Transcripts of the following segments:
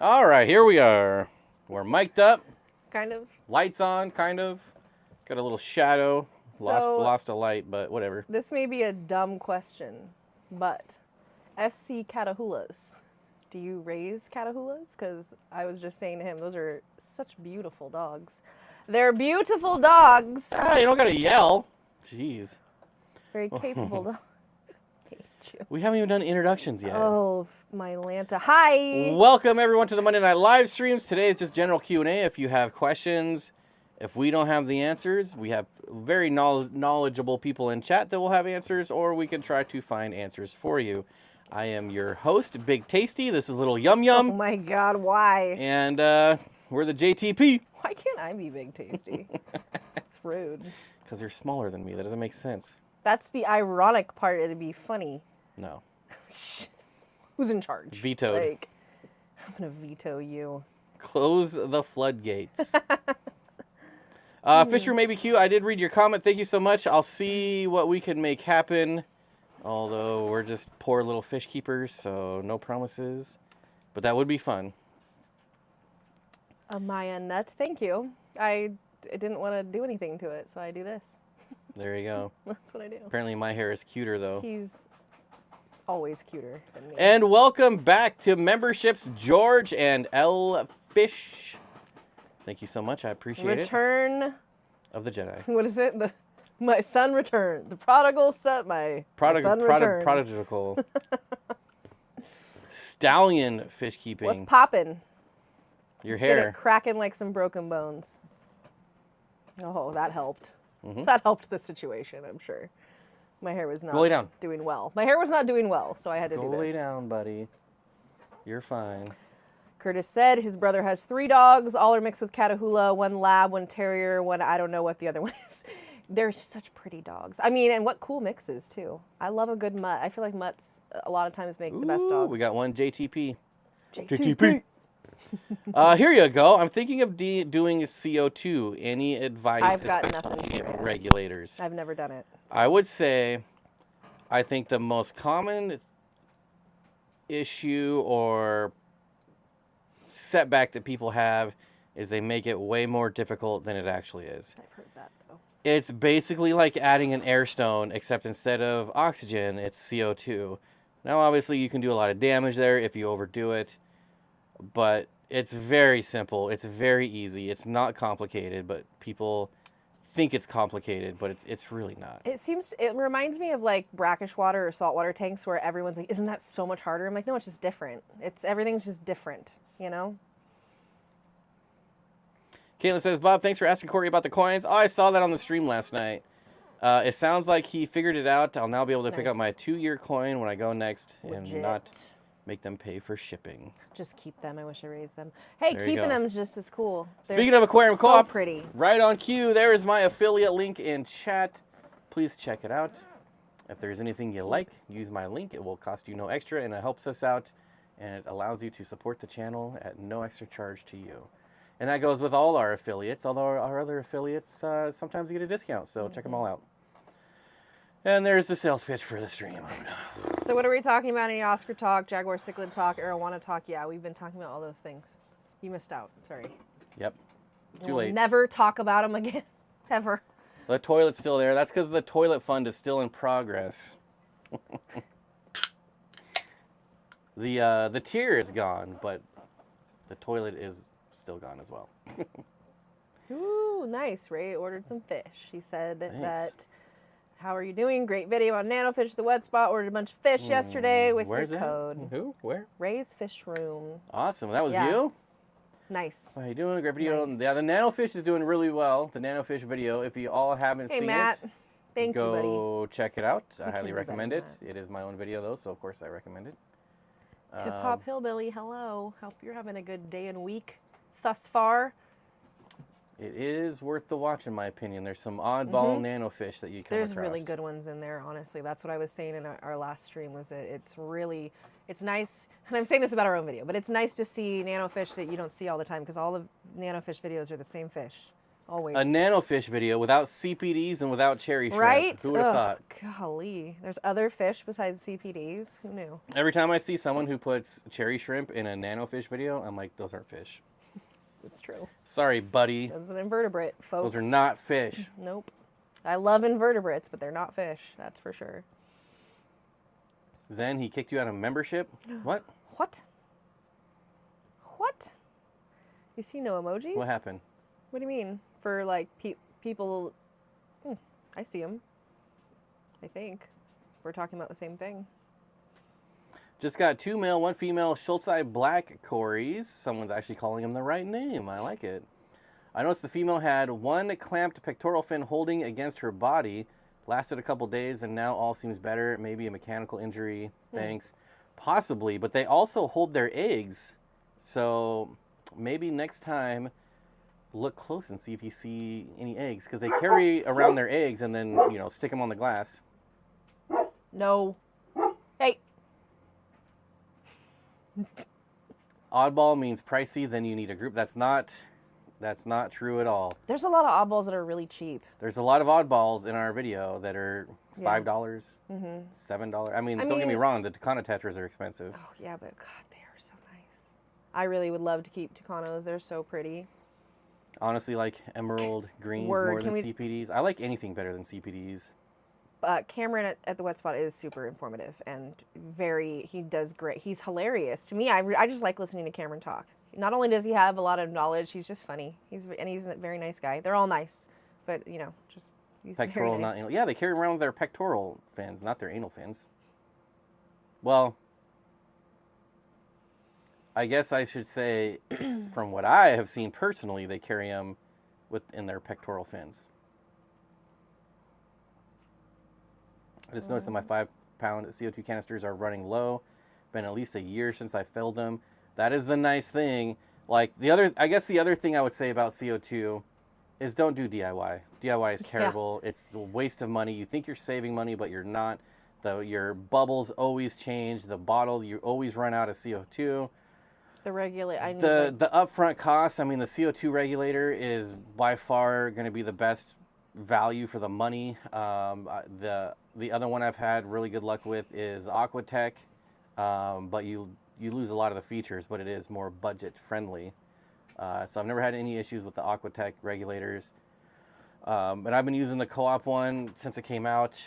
All right, here we are. We're mic'd up, Kind of. lights on, kind of. Got a little shadow. So- Lost a light, but whatever. This may be a dumb question, but SC Catahoula's. Do you raise Catahoula's? Because I was just saying to him, those are such beautiful dogs. They're beautiful dogs. Ah, you don't gotta yell. Jeez. Very capable dogs. Hate you. We haven't even done introductions yet. Oh, my Lanta. Hi. Welcome everyone to the Monday Night live streams. Today is just general Q&A. If you have questions, if we don't have the answers, we have very knowledgeable people in chat that will have answers, or we can try to find answers for you. I am your host, Big Tasty. This is Little Yum Oh Yum. my God, why? And we're the JTP. Why can't I be Big Tasty? It's rude. Because you're smaller than me. That doesn't make sense. That's the ironic part. It'd be funny. No. Who's in charge? Vetoed. Like, I'm gonna veto you. Close the floodgates. Fisher ABQ, I did read your comment. Thank you so much. I'll see what we can make happen. Although we're just poor little fish keepers, so no promises. But that would be fun. A Maya nut. Thank you. I didn't want to do anything to it, so I do this. There you go. That's what I do. Apparently my hair is cuter, though. He's always cuter than me. And welcome back to memberships, George and L. Fish. Thank you so much. I appreciate it. Return Of the Jedi. What is it? My son returned. The prodigal son. My son returns. Prodigal. Stallion fish keeping. What's poppin'? Your Get it hair. cracking like some broken bones. Oh, that helped. Mm-hmm. That helped the situation, I'm sure. My hair was not Go lay down. doing well. My hair was not doing well, so I had to Go do this. lay down, buddy. You're fine. Curtis said his brother has 3 dogs. All are mixed with Catahoula. 1 lab, 1 terrier, 1 I don't know what the other one is. They're such pretty dogs. I mean, and what cool mixes, too. I love a good mutt. I feel like mutts a lot of times make the best Ooh, dogs. we got one JTP. JTP. Here you go. I'm thinking of doing CO2. Any advice, I've got especially nothing for it. regulators? I've never done it. I would say, I think the most common issue or setback that people have is they make it way more difficult than it actually is. I've heard that, though. It's basically like adding an air stone, except instead of oxygen, it's CO2. Now, obviously, you can do a lot of damage there if you overdo it, but it's very simple. It's very easy. It's not complicated, but people think it's complicated, but it's really not. It reminds me of like brackish water or saltwater tanks where everyone's like, isn't that so much harder? I'm like, no, it's just different. Everything's just different, you know? Caitlin says, Bob, thanks for asking Corey about the coins. Oh, I saw that on the stream last night. It sounds like he figured it out. I'll now be able to pick up my 2-year coin when I go next and not make them pay for shipping. Just keep them. I wish I raised them. Hey, There you keeping go. them is just as cool. Speaking of Aquarium so Co-op, pretty. right on cue, there is my affiliate link in chat. Please check it out. If there's anything you like, use my link. It will cost you no extra, and it helps us out, and it allows you to support the channel at no extra charge to you. And that goes with all our affiliates, although our other affiliates sometimes get a discount, so check them all out. And there's the sales pitch for the stream. So what are we talking about? Any Oscar talk, Jaguar cichlid talk, arowana talk? Yeah, we've been talking about all those things. You missed out. Sorry. Yep. Too We'll late. never talk about them again. Ever. The toilet's still there. That's because the toilet fund is still in progress. The tier is gone, but the toilet is still gone as well. Ooh, nice. Ray ordered some fish. He said Thanks. that, how are you doing? Great video on Nanofish, the wet spot. Ordered a bunch of fish yesterday with Where's your that? code. Who? Where? Ray's Fish Room. Awesome. That was Yeah. you? Nice. How you doing? Great video. Nice. Yeah, the Nanofish is doing really well. The Nanofish video. If you all haven't Hey, seen Matt. it, Thank you, buddy. go check it out. I can highly do better recommend than it. It is my own video, though, so of course I recommend it. Hip Hop Hillbilly, hello. Hope you're having a good day and week thus far. It is worth the watch, in my opinion. There's some oddball nanofish that you come There's across. really good ones in there, honestly. That's what I was saying in our last stream, was that it's nice, and I'm saying this about our own video, but it's nice to see nanofish that you don't see all the time, because all the nanofish videos are the same fish. Always. A nanofish video without CPDs and without cherry shrimp. Right? Who would have thought? Golly. There's other fish besides CPDs. Who knew? Every time I see someone who puts cherry shrimp in a nanofish video, I'm like, those aren't fish. It's true. Sorry, buddy. That's an invertebrate, folks. Those are not fish. Nope. I love invertebrates, but they're not fish. That's for sure. Zen, he kicked you out of membership? What? What? What? You see no emojis? What happened? What do you mean? For like people... I see them. I think. We're talking about the same thing. Just got 2 male, 1 female Schultzii black cories. Someone's actually calling them the right name. I like it. I noticed the female had 1 clamped pectoral fin holding against her body. Lasted a couple days and now all seems better. Maybe a mechanical injury. Thanks. Possibly, but they also hold their eggs. So maybe next time look close and see if you see any eggs. Because they carry around their eggs and then, you know, stick them on the glass. No. Hey. Oddball means pricey, then you need a group. That's not true at all. There's a lot of oddballs that are really cheap. There's a lot of oddballs in our video that are $5, Mm-hmm. $7. I mean, don't get me wrong, the Takana Tetras are expensive. Oh, yeah, but God, they are so nice. I really would love to keep Tucanos. They're so pretty. Honestly, like emerald greens more than CPDs. I like anything better than CPDs. Cameron at the Wet Spot is super informative and he does great. He's hilarious. To me, I just like listening to Cameron talk. Not only does he have a lot of knowledge, he's just funny. He's a very nice guy. They're all nice, but you know, he's Pectoral, very nice. not anal. Yeah, they carry around with their pectoral fins, not their anal fins. Well, I guess I should say, from what I have seen personally, they carry them in their pectoral fins. I just noticed that my 5-pound CO2 canisters are running low. Been at least a year since I filled them. That is the nice thing. Like I guess the other thing I would say about CO2 is don't do DIY. DIY is terrible. Yeah. It's a waste of money. You think you're saving money, but you're not. Your bubbles always change. The bottles, you always run out of CO2. The upfront cost, I mean, the CO2 regulator is by far going to be the best value for the money. The other one I've had really good luck with is Aquatec, but you lose a lot of the features, but it is more budget friendly. So I've never had any issues with the Aquatec regulators. And I've been using the co-op one since it came out.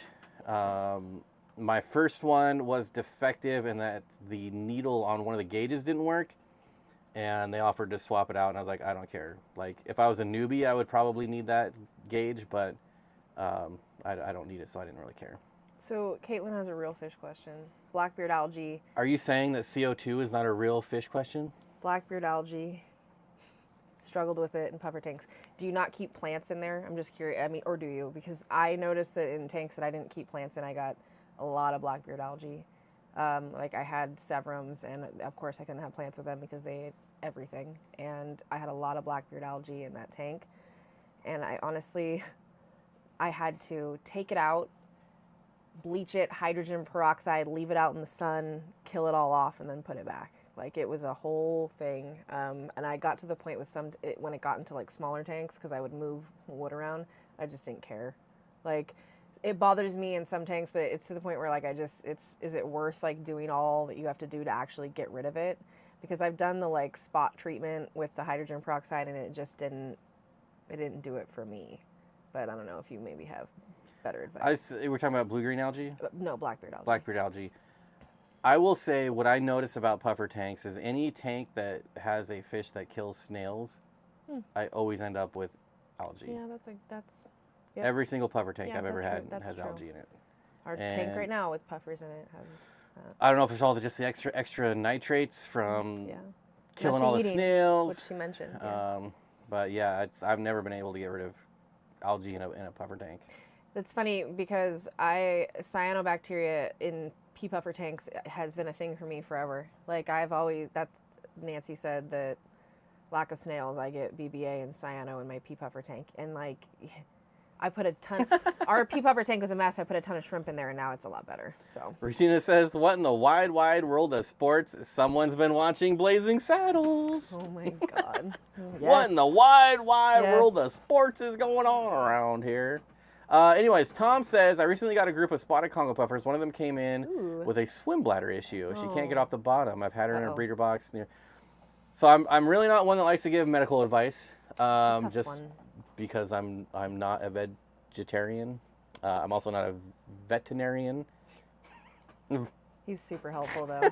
My first one was defective in that the needle on one of the gauges didn't work, and they offered to swap it out, and I was like, I don't care. Like, if I was a newbie, I would probably need that gauge, but I don't need it, so I didn't really care. So Caitlin has a real fish question. Blackbeard algae. Are you saying that CO2 is not a real fish question? Blackbeard algae. Struggled with it in puffer tanks. Do you not keep plants in there? I'm just curious. I mean, or do you? Because I noticed that in tanks that I didn't keep plants in, I got a lot of blackbeard algae. Like I had severums, and of course I couldn't have plants with them because they ate everything. And I had a lot of blackbeard algae in that tank. And I honestly, I had to take it out, bleach it, hydrogen peroxide, leave it out in the sun, kill it all off, and then put it back. Like, it was a whole thing. And I got to the point with when it got into like smaller tanks, because I would move wood around, I just didn't care. Like, it bothers me in some tanks, but it's to the point where like is it worth like doing all that you have to do to actually get rid of it? Because I've done the like spot treatment with the hydrogen peroxide, and it just didn't do it for me. But I don't know if you maybe have better advice. We're talking about blue-green algae? No, blackbeard algae. Blackbeard algae. I will say what I notice about puffer tanks is any tank that has a fish that kills snails, I always end up with algae. Yeah, that's. Yep. Every single puffer tank I've ever had has true. Algae in it. Our tank right now with puffers in it has. I don't know if it's all just the extra nitrates from killing all the snails, which she mentioned. But yeah, I've never been able to get rid of algae in a puffer tank. That's funny because cyanobacteria in pea puffer tanks has been a thing for me forever. Like Nancy said that lack of snails, I get BBA and cyano in my pea puffer tank, and like I put a ton. Our pea puffer tank was a mess. I put a ton of shrimp in there, and now it's a lot better. So. Regina says, "What in the wide, wide world of sports? Someone's been watching Blazing Saddles." Oh my God. Yes. What in the wide, wide Yes. world of sports is going on around here? Anyways, Tom says, "I recently got a group of spotted Congo puffers. One of them came in Ooh. with a swim bladder issue. She can't get Oh. off the bottom. I've had her in a Uh-oh. breeder box." So I'm really not one that likes to give medical advice. Tough Just one. because I'm not a vegetarian. I'm also not a veterinarian. He's super helpful though.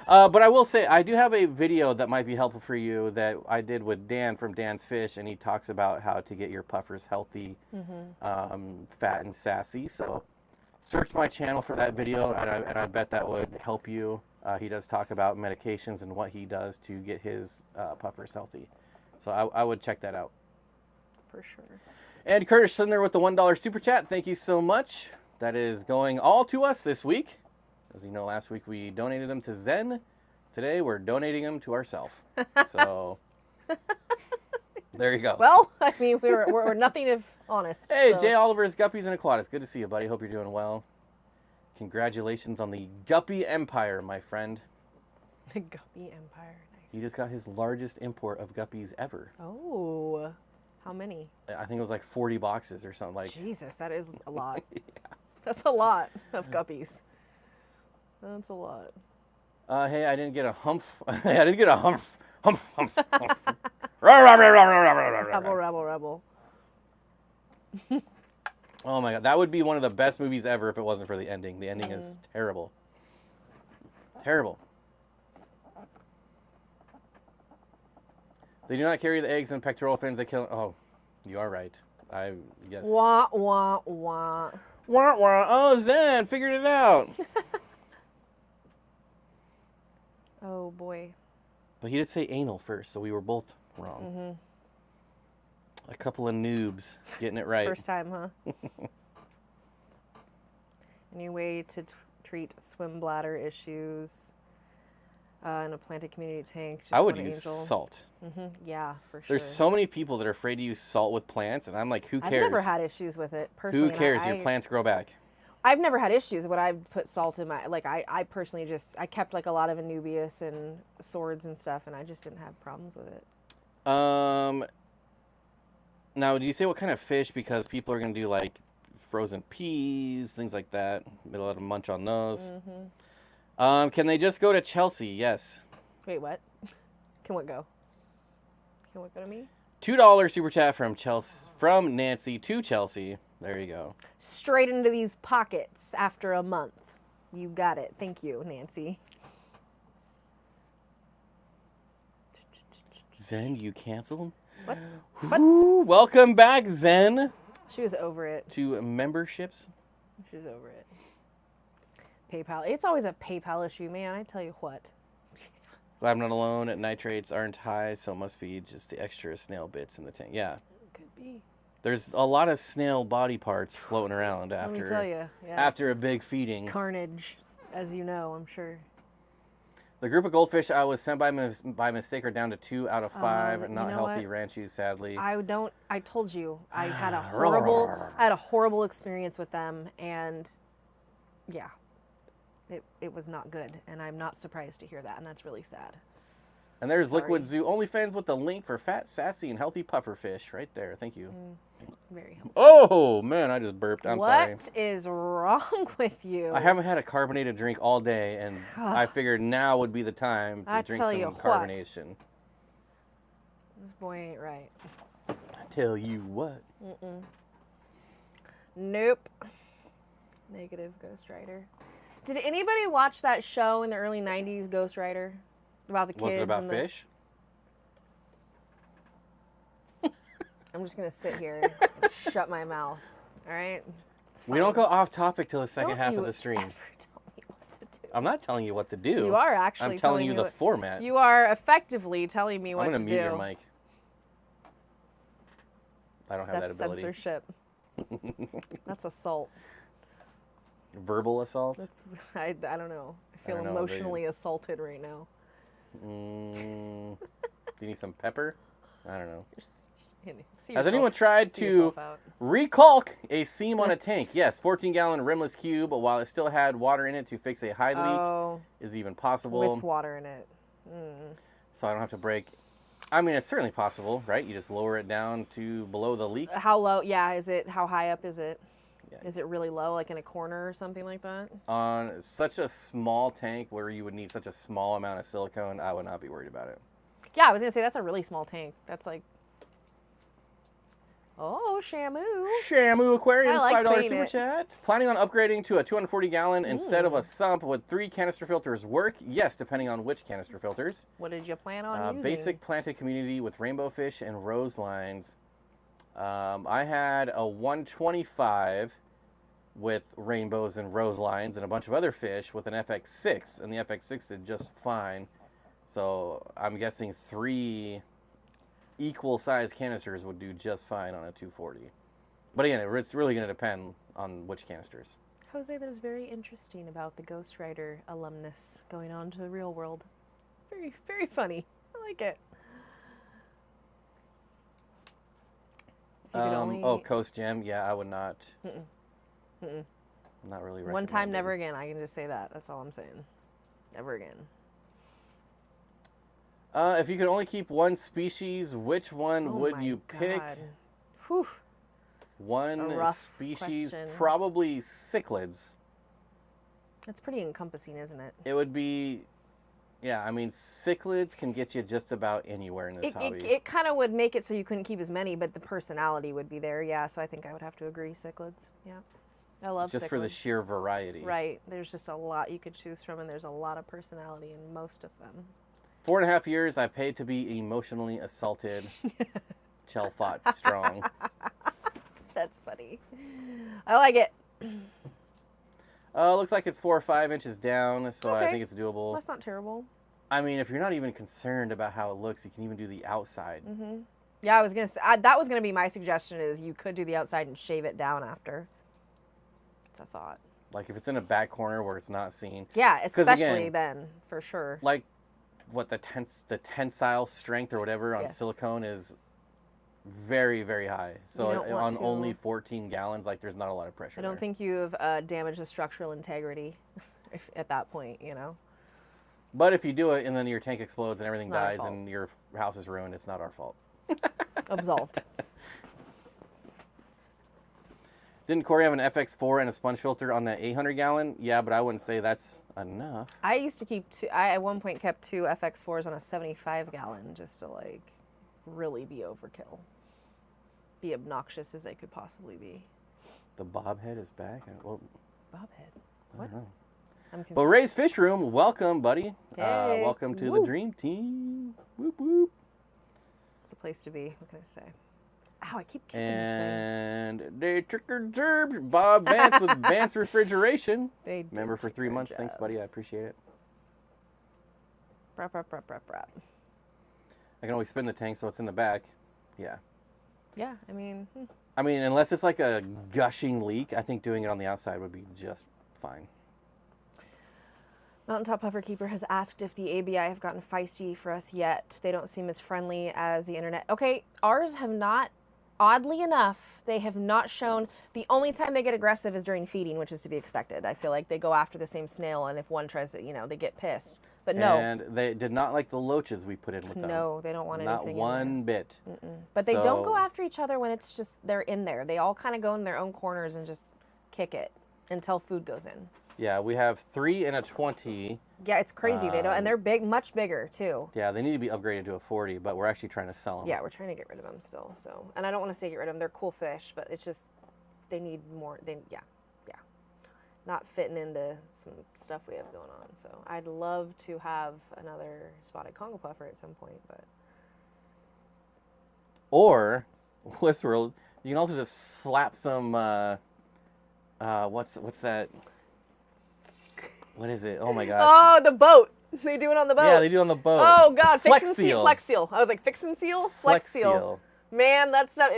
But I will say, I do have a video that might be helpful for you that I did with Dan from Dan's Fish, and he talks about how to get your puffers healthy, fat and sassy. So search my channel for that video, and I bet that would help you. He does talk about medications and what he does to get his puffers healthy. So I would check that out. For sure. And Curtis Slinder with the $1 super chat. Thank you so much. That is going all to us this week. As you know, last week we donated them to Zen. Today we're donating them to ourselves. So there you go. Well, I mean, we're nothing if honest. Hey, so. Jay Oliver's Guppies and Aquatics. Good to see you, buddy. Hope you're doing well. Congratulations on the Guppy Empire, my friend. The Guppy Empire. Nice. He just got his largest import of guppies ever. Oh, how many? I think it was like 40 boxes or something. Like, Jesus, that is a lot. yeah. That's a lot of guppies. That's a lot. Hey, I didn't get a humph. I didn't get a humph. Humph, humph, humph. Rebel. Rebel. Oh my god, that would be one of the best movies ever if it wasn't for the ending. The ending is terrible. Terrible. They do not carry the eggs and pectoral fins. They kill. Oh, you are right. Yes. Wah, wah, wah. Wah, wah. Oh, Zen figured it out. Oh, boy. But he did say anal first, so we were both wrong. A couple of noobs getting it right. First time, huh? Any way to treat swim bladder issues in a planted community tank? Just I would one use angel. salt. Yeah, for sure. There's so many people that are afraid to use salt with plants, and I'm like, who I've cares? never had issues with it, personally. Who cares? Your plants grow back. I've never had issues when I've put salt in my, like, I personally I kept, like, a lot of Anubias and swords and stuff, and I just didn't have problems with it. Now, do you say what kind of fish? Because people are going to do, like, frozen peas, things like that. Maybe let them munch on those. Can they just go to Chelsea? Yes. Wait, what? Can what go? Can what go to me? $2 super chat from Chelsea, from Nancy to Chelsea. There you go. Straight into these pockets after a month. You got it. Thank you, Nancy. Zen, you canceled? What? Ooh, welcome back, Zen, She was over it. to memberships. She's over it. PayPal. It's always a PayPal issue, man. I tell you what. Glad I'm not alone. Nitrates aren't high, so it must be just the extra snail bits in the tank. Yeah. Could be. There's a lot of snail body parts floating around Let me tell after you. Yeah, after a big feeding. carnage, as you know, I'm sure. The group of goldfish I was sent by mistake are down to 2 out of 5. you Not know healthy what? ranchies, sadly. I told you I had a horrible experience with them, and yeah, it was not good, and I'm not surprised to hear that, and that's really sad. And there's Sorry. Liquid Zoo OnlyFans with the link for fat, sassy, and healthy puffer fish right there. Thank you. Very helpful. Oh man, I just burped. I'm sorry. What is wrong with you? I haven't had a carbonated drink all day, and I figured now would be the time to I drink tell some you what. carbonation. This boy ain't right. I tell you what. Nope. Negative Ghost Rider. Did anybody watch that show in the early 90s, Ghost Rider? About the kids? Was it about and fish? I'm just going to sit here and shut my mouth. All right? It's We don't fine. go off topic till the second Don't half you of the stream. ever tell me what to do. I'm not telling you what to do. You are actually I'm telling you me the what- format. You are effectively telling me what I'm to going do. to mute your mic. I don't have that That's ability. censorship. That's assault. Verbal assault? That's I don't know. I feel don't know, emotionally assaulted right now. Do you need some pepper? I don't know. See Has yourself- anyone tried see to yourself out. recalk a seam on a tank? Yes, 14-gallon rimless cube, while it still had water in it to fix a high leak Oh, is even possible. with water in it. Mm. So I don't have to break. I mean, it's certainly possible, right? You just lower it down to below the leak. How low? Yeah, is it? How high up is it? Yeah. Is it really low, like in a corner or something like that? On such a small tank where you would need such a small amount of silicone, I would not be worried about it. Yeah, I was gonna say that's a really small tank. That's like, oh, Shamu. Shamu Aquarium's I like $5 saying super it. chat. Planning on upgrading to a 240-gallon instead of a sump. Would 3 canister filters work? Yes, depending on which canister filters. What did you plan on using? Basic planted community with rainbow fish and rose lines. I had a 125 with rainbows and rose lines and a bunch of other fish with an FX6, and the FX6 did just fine. So I'm guessing 3 equal-sized canisters would do just fine on a 240. But again, it's really going to depend on which canisters. Jose, that is very interesting about the Ghost Rider alumnus going on to the real world. Very, very funny. I like it. If you could only- Oh, Coast Gem. Yeah, I would not. Mm-mm. Mm-mm. Not really. One time, recommended. never again. I can just say that. That's all I'm saying. Never again. If you could only keep one species, which one Oh would my you pick? God. Whew. One That's a rough species, question. probably cichlids. That's pretty encompassing, isn't it? It would be, yeah, I mean, cichlids can get you just about anywhere in this hobby. It kind of would make it so you couldn't keep as many, but the personality would be there. Yeah, so I think I would have to agree. Cichlids. Yeah. I love just for the cichlids. sheer variety. Right. There's just a lot you could choose from, and there's a lot of personality in most of them. 4.5 years, I paid to be emotionally assaulted. Steenfott strong. That's funny. I like it. Looks like it's 4 or 5 inches down, so I Okay. think it's doable. That's not terrible. I mean, if you're not even concerned about how it looks, you can even do the outside. Mm-hmm. Yeah, I was gonna say that was gonna be my suggestion. Is you could do the outside and shave it down after. It's a thought. Like if it's in a back corner where it's not seen. Yeah, 'Cause especially again, then for sure. Like what the tensile strength or whatever on Yes. silicone is very, very high. So don't want on to- only 14 gallons, like there's not a lot of pressure I don't there. think you've damaged the structural integrity at that point. You know. But if you do it and then your tank explodes and everything Not our dies fault. and your house is ruined, it's not our fault. Absolved. Didn't Corey have an FX4 and a sponge filter on that 800 gallon? Yeah, but I wouldn't say that's enough. I used to keep two. I at one point kept 2 FX4s on a 75 gallon just to like really be overkill, be obnoxious as they could possibly be. The bob head is back. Well, Bobhead. I What? don't know. I'm confused. But Ray's Fish Room, welcome, buddy. Hey. Welcome to Woo. the Dream Team. Whoop whoop. It's a place to be. What can I say? Ow! I keep kicking this And they trick-or-treat Bob Vance with Vance Refrigeration. thing. They do Member for 3 their months. Thanks, buddy. I jobs. appreciate it. Brap, brap, brap, brap, brap. I can always spin the tank so it's in the back. Yeah. Yeah, I mean, I mean, unless it's like a gushing leak, I think doing it on the outside would be just fine. Mountaintop Puffer Keeper has asked if the ABI have gotten feisty for us yet. They don't seem as friendly as the internet. Okay, ours have not. Oddly enough, they have not shown. The only time they get aggressive is during feeding, which is to be expected. I feel like they go after the same snail, and if one tries to, they get pissed. But no, And they did not like the loaches we put in with them. no, they don't want Not anything. one bit. In there. But they don't go So- after each other when it's just they're in there. They all kind of go in their own corners and just kick it until food goes in. Yeah, we have 3 and a 20. Yeah, it's crazy. They don't, and they're big, much bigger too. Yeah, they need to be upgraded to a 40, but we're actually trying to sell them. Yeah, we're trying to get rid of them still. So, and I don't want to say get rid of them. They're cool fish, but it's just they need more. Yeah, not fitting into some stuff we have going on. So I'd love to have another spotted Congo puffer at some point, but Or, Westworld, you can also just slap some, what's that? What is it? Oh my gosh. oh, the boat. They do it on the boat. Yeah, they do on the boat. Oh God, Flex Fix and seal. Seal. Flex Seal. I was like, Fix and Seal? Flex Seal. Man, that's not.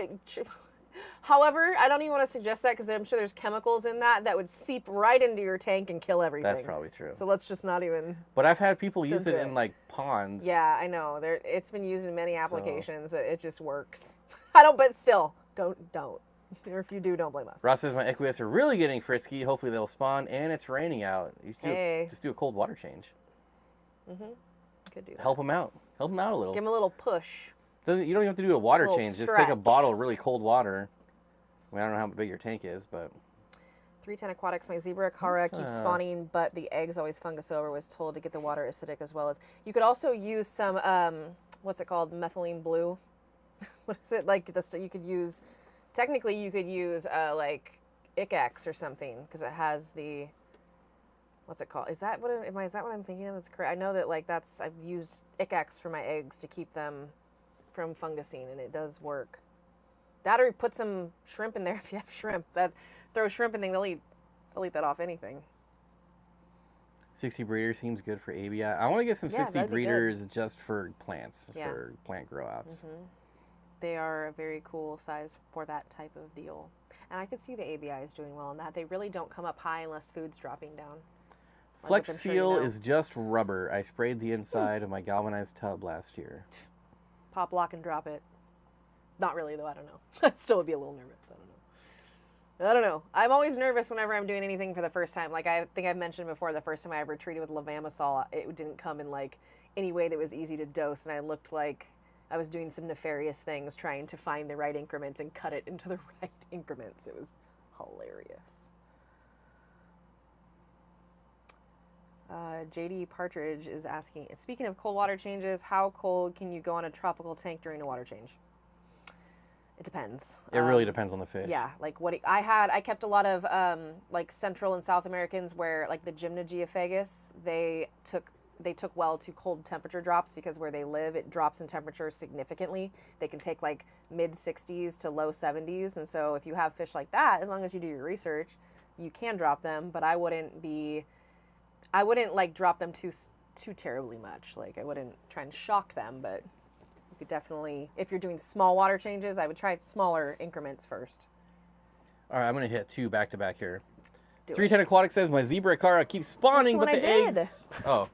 However, I don't even want to suggest that because I'm sure there's chemicals in that would seep right into your tank and kill everything. That's probably true. So let's just not even. But I've had people use it do in it. like ponds. Yeah, I know. It's been used in many applications. It just works. I don't, but still, don't. Or if you do, don't blame us. Ross says my equius are really getting frisky. Hopefully they'll spawn, and it's raining out. You should just do a cold water change. Could do that. Help them out. Help them out a little. Give them a little push. You don't even have to do a water little change. Just take a stretch. bottle of really cold water. I mean, I don't know how big your tank is, but 310 Aquatics, my zebra cara keeps spawning, but the eggs always fungus over. Was told to get the water acidic as well as. You could also use some, what's it called, methylene blue. What is it like? You could use, technically, you could use like Icax or something because it has the. What's it called? Is that what I'm thinking of? That's correct. I know that I've used Icax for my eggs to keep them from fungusing, and it does work. That or put some shrimp in there if you have shrimp. Throw shrimp in, they'll eat that off anything. 60 breeders seems good for ABI. I want to get some 60 breeders just for plants, for plant grow outs. They are a very cool size for that type of deal. And I could see the ABI is doing well in that. They really don't come up high unless food's dropping down. Flex Seal is just rubber. I sprayed the inside of my galvanized tub last year. Pop, lock, and drop it. Not really, though. I don't know. I still would be a little nervous. I don't know. I'm always nervous whenever I'm doing anything for the first time. Like I think I've mentioned before, the first time I ever treated with levamisole, it didn't come in like any way that was easy to dose, and I looked like I was doing some nefarious things trying to find the right increments and cut it into the right increments. It was hilarious. JD Partridge is asking, speaking of cold water changes, how cold can you go on a tropical tank during a water change? It depends. It really depends on the fish. Yeah, like I kept a lot of like Central and South Americans where like the Gymnogeophagus, they took well to cold temperature drops because where they live, it drops in temperature significantly. They can take like mid 60s to low 70s, and so if you have fish like that, as long as you do your research, you can drop them. But I wouldn't like drop them too terribly much. Like I wouldn't try and shock them, but. You could definitely, if you're doing small water changes, I would try smaller increments first. All right, I'm going to hit 2 back to back here. 310 Aquatics says my zebra cara keeps spawning, but the eggs. Oh.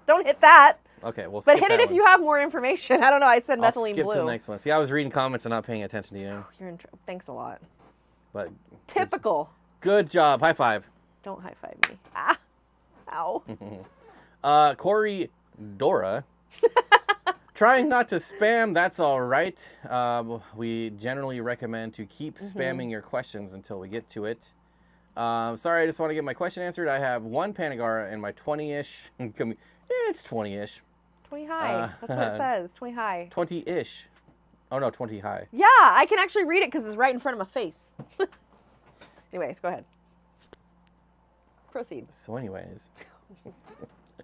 Don't hit that. Okay, well. But hit it if you have more information. I don't know. I said methylene blue. Skip to the next one. See, I was reading comments and not paying attention to you. You're in trouble. Thanks a lot. But typical. Good job. High five. Don't high five me. Ah. Ow. Corey Dora. Trying not to spam, that's all right. We generally recommend to keep spamming your questions until we get to it. Sorry, I just want to get my question answered. I have 1 Panagara in my 20-ish. It's 20-ish. 20 high. That's what it says. 20 high. 20-ish. Oh, no, 20 high. Yeah, I can actually read it because it's right in front of my face. Anyways, go ahead. Proceed. So anyways.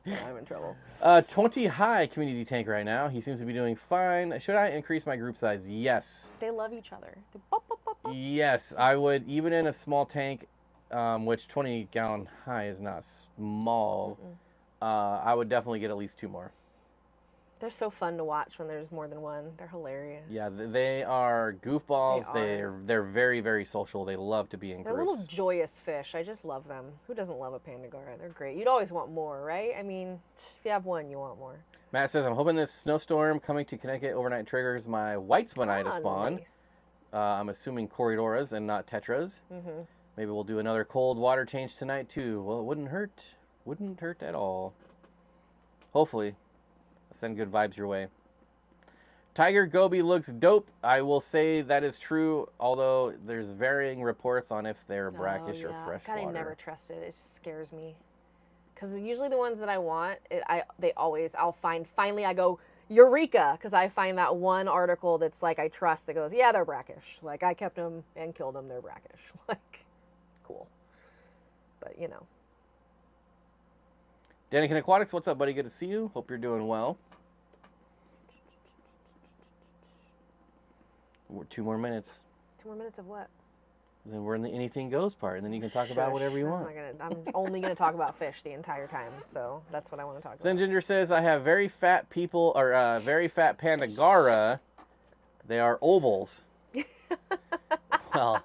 I'm in trouble. 20 high community tank right now. He seems to be doing fine. Should I increase my group size? Yes. They love each other. They bop, bop, bop, bop. Yes, I would. Even in a small tank, which 20 gallon high is not small, I would definitely get at least 2 more. They're so fun to watch when there's more than one. They're hilarious. Yeah, they are goofballs. They're very, very social. They love to be in groups. They're little joyous fish. I just love them. Who doesn't love a Pandagara? They're great. You'd always want more, right? I mean, if you have one, you want more. Matt says, I'm hoping this snowstorm coming to Connecticut overnight triggers my white sponite to spawn. Nice. I'm assuming Corridoras and not Tetras. Maybe we'll do another cold water change tonight, too. Well, it wouldn't hurt. Wouldn't hurt at all. Hopefully. Send good vibes your way. Tiger Goby looks dope. I will say that is true, although there's varying reports on if they're brackish or freshwater. God, I never trust it. It just scares me. Because usually the ones that I want, I'll find, finally I go, Eureka! Because I find that one article that's like I trust that goes, yeah, they're brackish. Like I kept them and killed them, they're brackish. Like, cool. But, you know. Danican Aquatics, what's up, buddy? Good to see you. Hope you're doing well. 2 more minutes. 2 more minutes of what? Then we're in the anything goes part, and then you can talk about whatever you want. I'm only going to talk about fish the entire time, so that's what I want to talk about. Zenginger says, I have very fat people, or very fat Pandagara. They are ovals. Well,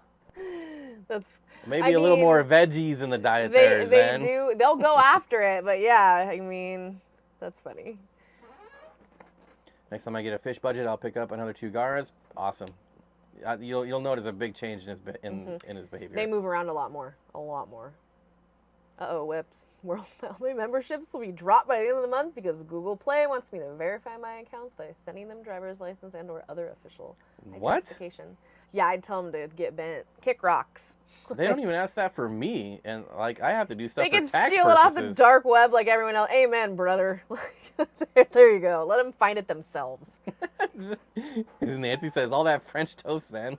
That's maybe a little mean, more veggies in the diet there, they Zen. do. They'll go after it, but yeah, I mean, that's funny. Next time I get a fish budget, I'll pick up another 2 garas. Awesome. You'll notice a big change in his in his behavior. They move around a lot more. Uh-oh, whips. World Family memberships will be dropped by the end of the month because Google Play wants me to verify my accounts by sending them driver's license and or other official identification. Yeah, I'd tell them to get bent. Kick rocks. They don't even ask that for me, and like I have to do stuff They for can tax steal purposes. it off the dark web like everyone else. Amen, brother. There you go. Let them find it themselves. As Nancy says, all that French toast, Zen.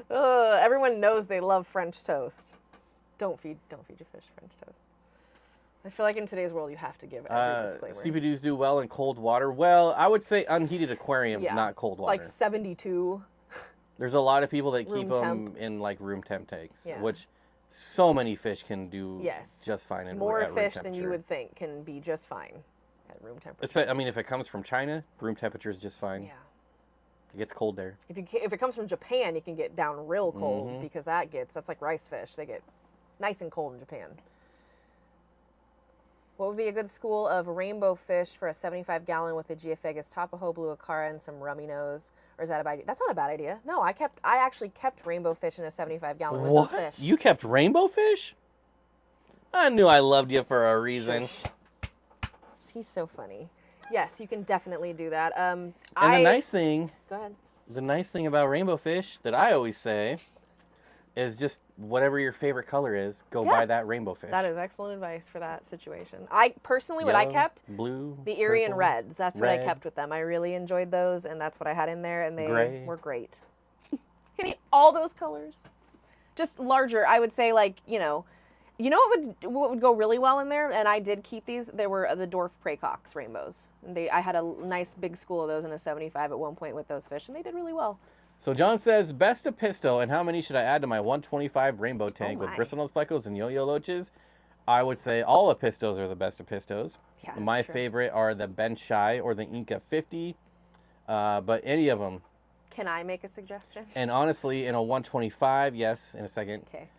Everyone knows they love French toast. Don't feed your fish French toast. I feel like in today's world you have to give every disclaimer. CPDs do well in cold water. Well, I would say unheated aquariums, not cold water. Like 72. There's a lot of people that keep Room them temp. in like room temp tanks, Yeah. which so many fish can do just fine at More room fish temperature. than you would think can be just fine at room temperature. I mean, if it comes from China, room temperature is just fine. Yeah. It gets cold there. If it comes from Japan, you can get down real cold because that's like rice fish. They get nice and cold in Japan. What would be a good school of rainbow fish for a 75-gallon with a Geophagus, Tapaho, Blue Acara, and some rummy nose? Or is that a bad idea? That's not a bad idea. No, I actually kept rainbow fish in a 75-gallon with those fish. You kept rainbow fish? I knew I loved you for a reason. Shush. He's so funny. Yes, you can definitely do that. And the nice thing, Go ahead. the nice thing about rainbow fish that I always say is just whatever your favorite color is, go buy that rainbow fish. That is excellent advice for that situation. I personally, what I kept, blue, the Erie and purple, Reds. That's what I red. kept with them. I really enjoyed those, and that's what I had in there, and they Gray. were great. All those colors, just larger. I would say, like what would go really well in there, and I did keep these. There were the dwarf praycocks rainbows. And I had a nice big school of those in a 75 at one point with those fish, and they did really well. So John says, best of pisto, and how many should I add to my 125 rainbow tank with my. bristlenose plecos and yo-yo loaches? I would say all of pistos are the best of pistos. Yeah, that's My true. favorite are the Ben Shai or the Inca 50, but any of them. Can I make a suggestion? And honestly, in a 125, yes, in a second. Okay.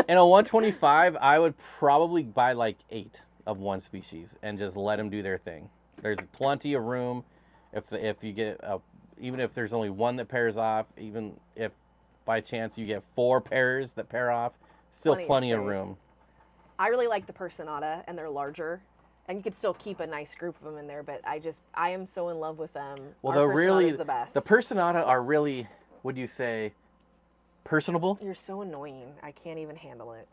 In a 125, I would probably buy like 8 of one species and just let them do their thing. There's plenty of room. If you get even if there's only one that pairs off, even if by chance you get 4 pairs that pair off, still plenty of space. room. I really like the Personata, and they're larger. And you could still keep a nice group of them in there, but I am so in love with them. Well, Our they're really Personata's the best. the Personata are really, would you say, personable? You're so annoying. I can't even handle it.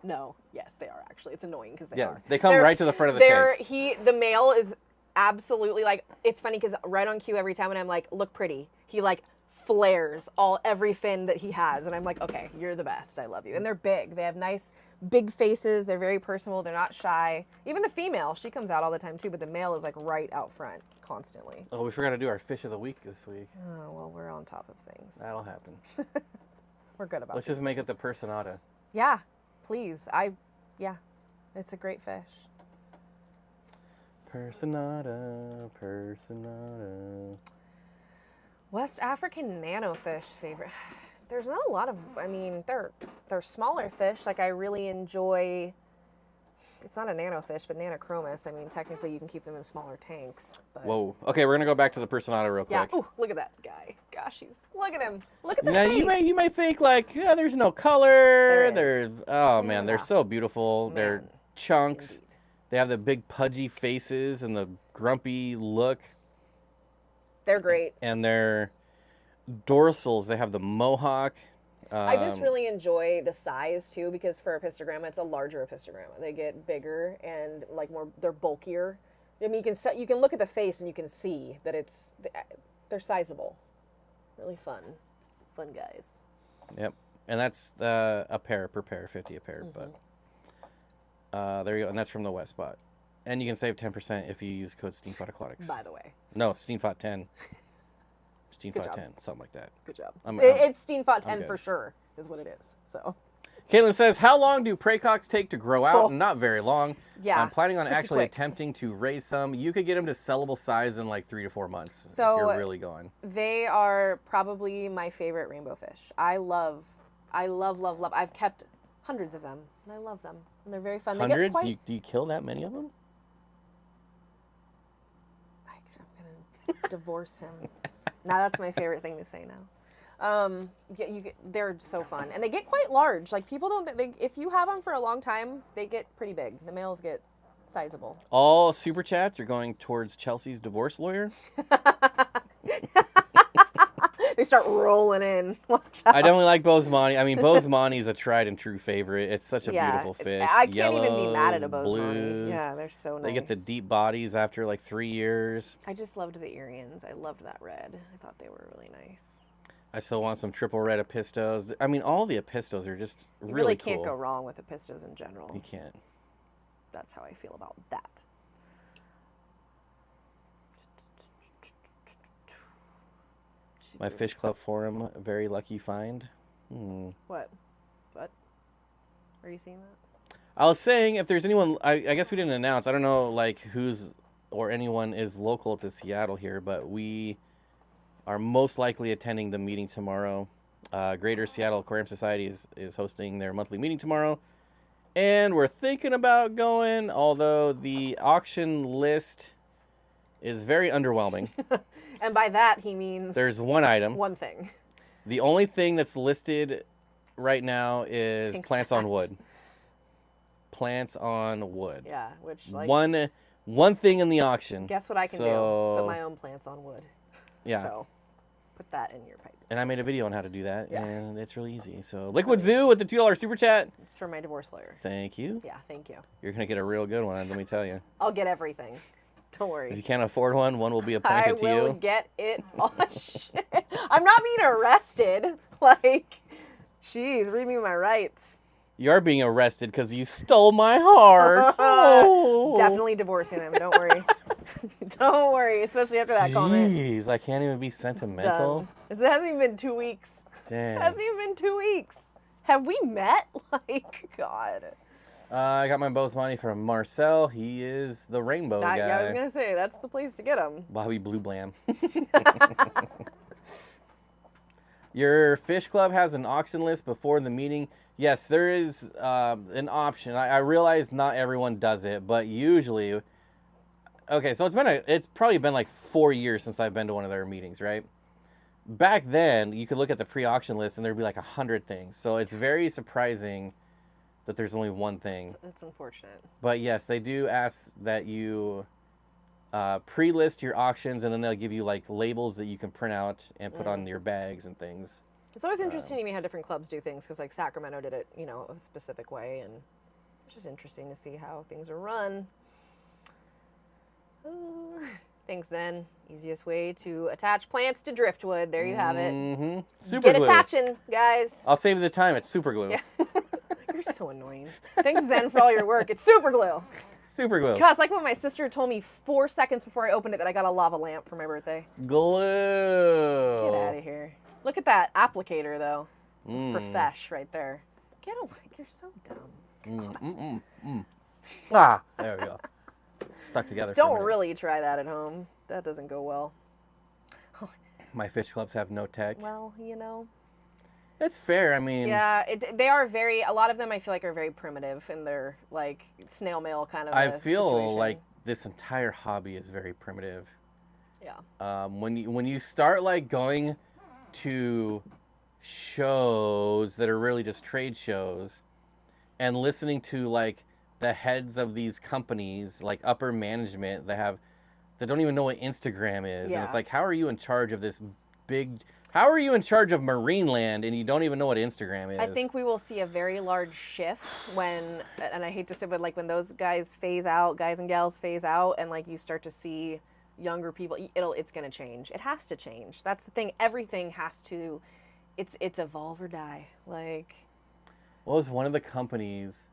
No, yes, they are actually. It's annoying because they are. They come right to the front of the tank. The male is absolutely like, it's funny because right on cue every time when I'm like, look pretty, he like flares every fin that he has, and I'm like, okay, you're the best. I love you. And they're big. They have nice big faces. They're very personable. They're not shy. Even the female, she comes out all the time too, but the male is like right out front constantly. Oh, we forgot to do our fish of the week this week. Oh, well, we're on top of things. That'll happen. We're good about Let's these just make it things. the Personata. Yeah, please. It's a great fish. Personata. West African nanofish favorite. There's not a lot of, they're smaller fish. Like I really enjoy, it's not a nanofish, but nanochromis. I mean, technically you can keep them in smaller tanks. But Whoa. Okay, we're going to go back to the Personata real quick. yeah. Ooh, look at that guy. Gosh, look at him. Look at the Now, face. you may think like, yeah, there's no color. There is. Oh man, they're Yeah. so beautiful. They're Man, chunks. indeed. They have the big pudgy faces and the grumpy look. They're great. And their dorsals, they have the mohawk. I just really enjoy the size too, because for a pistogramma, it's a larger pistogramma. They get bigger and like they're bulkier. I mean, you can look at the face and you can see that they're sizable. Really fun guys. Yep. And that's a pair per pair, 50 a pair. Mm-hmm. But there you go. And that's from the West Spot. And you can save 10% if you use code Steenfott Aquatics. By the way, No, Steenfott 10. Good Steenfott job. 10, something like that. good job. I'm It's Steenfott 10 good. for sure, is what it is. So Caitlin says, how long do praycocks take to grow out? Oh. Not very long. Yeah, I'm planning on pretty actually quick. attempting to raise some. You could get them to sellable size in like 3 to 4 months So if you're really going. They are probably my favorite rainbow fish. I love. I've kept hundreds of them, and I love them. And they're very fun. They get Hundreds? quite... Do you kill that many of them? I'm gonna divorce him. Now that's my favorite thing to say now. They're so fun, and they get quite large. Like people don't. If you have them for a long time, they get pretty big. The males get sizable. All super chats are going towards Chelsea's divorce lawyer. They start rolling in. Watch out. I definitely like Bosemani. I mean, Bosemani is a tried and true favorite. It's such a beautiful fish. I can't even be mad at a Yellows, Bosemani. blues. Yeah, they're so nice. They get the deep bodies after like 3 years. I just loved the Irians. I loved that red. I thought they were really nice. I still want some triple red Epistos. I mean, all the Epistos are just You really can't cool. go wrong with Epistos in general. You can't. That's how I feel about that. My Fish Club forum, very lucky find. What? Are you seeing that? I was saying, if there's anyone, I guess we didn't announce. I don't know, like, who's or anyone is local to Seattle here, but we are most likely attending the meeting tomorrow. Greater Seattle Aquarium Society is hosting their monthly meeting tomorrow. And we're thinking about going, although the auction list is very underwhelming. And by that, he means... There's one item. One thing. The only thing that's listed right now is Pink plants on spots. wood. Plants on wood. Yeah, which, like... One thing in the auction. Guess what I can do? Put my own plants on wood. Yeah. So, put that in your pipe. And I made a video on how to do that, Yeah. and it's really easy. So, Liquid Zoo with the $2 super chat. It's for my divorce lawyer. Thank you. Yeah, thank you. You're going to get a real good one, let me tell you. I'll get everything. Don't If worry. you can't afford one will be I appointed to will you. get it. Oh, shit. I'm not being arrested. Like, jeez, read me my rights. You are being arrested because you stole my heart. Oh. Definitely divorcing him. Don't worry. Don't worry, especially after that comment. Jeez, I can't even be It's sentimental. done. It hasn't even been 2 weeks. It Damn. hasn't even been 2 weeks. Have we met? Like, God. I got my Bosemani from Marcel. He is the rainbow guy. I was going to say, that's the place to get him. Bobby Blue Blam. Your fish club has an auction list before the meeting. Yes, there is an option. I realize not everyone does it, but usually... Okay, so it's probably been like 4 years since I've been to one of their meetings, right? Back then, you could look at the pre-auction list and there'd be like 100 things. So it's very surprising that there's only one thing. It's unfortunate. But yes, they do ask that you pre-list your auctions, and then they'll give you like labels that you can print out and put on your bags and things. It's always interesting to me how different clubs do things, because like Sacramento did it, a specific way, and it's just interesting to see how things are run. Thanks, Zen. Easiest way to attach plants to driftwood. There you have it. Mm-hmm. Super Get glue. attaching, guys. I'll save you the time. It's super glue. Yeah. You're so annoying. Thanks, Zen, for all your work. It's super glue. Super glue. God, it's like when my sister told me 4 seconds before I opened it that I got a lava lamp for my birthday. Glue. Get out of here. Look at that applicator, though. It's profesh right there. Get away. You're so dumb. Ah, there we go. Stuck together. for a Don't minute. really try that at home. That doesn't go well. My fish clubs have no tech. Well, It's fair. I mean, Yeah, they are a lot of them I feel like are very primitive in their, like, snail mail kind of I a feel situation. like this entire hobby is very primitive. Yeah. When you start like going to shows that are really just trade shows and listening to like the heads of these companies, like upper management that don't even know what Instagram is. And it's Yeah. like, how are you in charge of this how are you in charge of Marineland and you don't even know what Instagram is? I think we will see a very large shift when, and I hate to say, but like when those guys and gals phase out, and like you start to see younger people, it's going to change. It has to change. That's the thing. Everything has to, it's evolve or die. Like, what was one of the companies,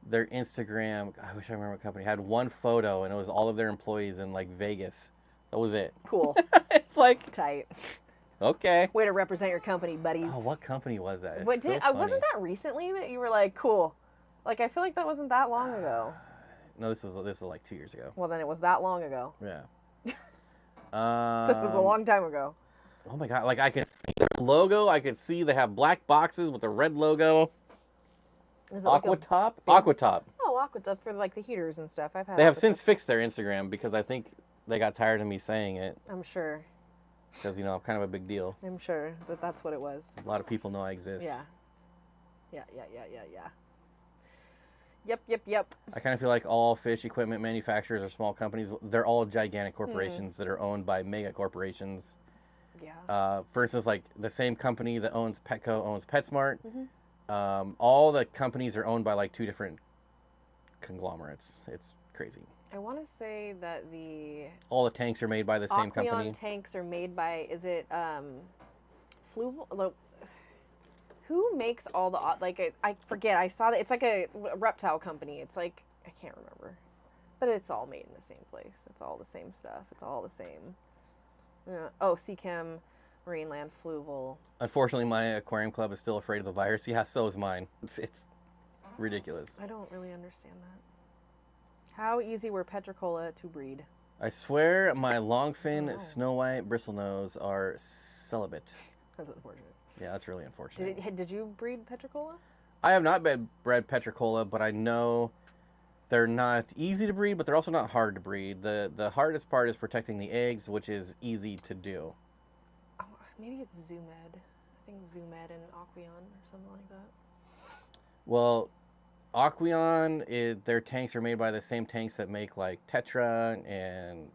their Instagram, I wish I remember what company, had one photo and it was all of their employees in like Vegas. That was it. cool. It's like, Tight. Okay. Way to represent your company, buddies. Oh, what company was that? It's What so did? funny. Wasn't that recently that you were like, cool? Like, I feel like that wasn't that long ago. No, this was like 2 years ago. Well, then it was that long ago. Yeah. That was a long time ago. Oh my god! Like I could see their logo. I could see they have black boxes with the red logo. Is it like a- Aquatop. Aquatop. Oh, Aquatop for like the heaters and stuff. I've had. They have Aquatop. since fixed their Instagram because I think they got tired of me saying it I'm sure. because I'm kind of a big deal. I'm sure that that's what it was. A lot of people know I exist. Yeah. Yeah. Yep. I kind of feel like all fish equipment manufacturers are small companies. They're all gigantic corporations that are owned by mega corporations. Yeah. For instance, like the same company that owns Petco owns PetSmart. All the companies are owned by like 2 different conglomerates. It's crazy. I want to say that the All the tanks are made by the same Aquarium company. tanks are made by, is it Fluval? Who makes all the, like, I forget. I saw that it's like a reptile company. It's like, I can't remember. But it's all made in the same place. It's all the same stuff. It's all the same. Oh, Seachem, Marineland, Fluval. Unfortunately, my aquarium club is still afraid of the virus. Yeah, so is mine. It's ridiculous. I don't really understand that. How easy were Petricola to breed? I swear my longfin snow white bristlenose are celibate. That's unfortunate. Yeah, that's really unfortunate. Did you breed Petricola? I have not bred Petricola, but I know they're not easy to breed, but they're also not hard to breed. The hardest part is protecting the eggs, which is easy to do. Oh, maybe it's Zoomed. I think Zoomed and Aquion or something like that. Well, Aquion, their tanks are made by the same tanks that make like Tetra, and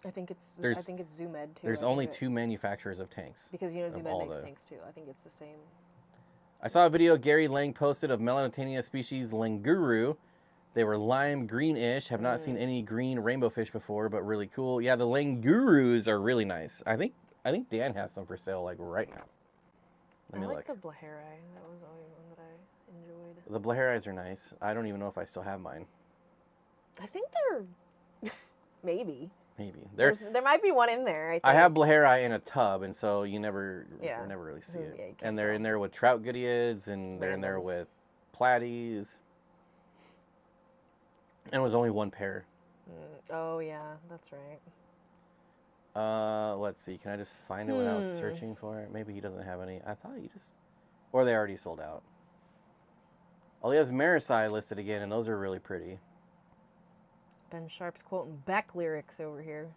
I think it's Zoomed too. there's only 2 manufacturers of tanks. Because you know of Zoomed all makes the- tanks too. I think it's the same. I saw a video Gary Lang posted of Melanotaenia species Languru. They were lime greenish. Have not seen any green rainbow fish before, but really cool. Yeah, the Langurus are really nice. I think Dan has some for sale like right now. Let me I like look. the Blaheri. That was always one that I enjoyed. The Blaharis are nice. I don't even know if I still have mine. I think they're maybe. Maybe There might be one in there. I think. I have Blahari in a tub, and so you never really see Yeah, it. you can't And they're tell. in there with trout goodeids, and they're in there Randoms. with platies. And it was only 1 pair. Oh yeah, that's right. Let's see. Can I just find it without searching for it? Maybe he doesn't have any. I thought you just, or they already sold out. Oh, he has Marisai listed again, and those are really pretty. Ben Sharp's quoting Beck lyrics over here.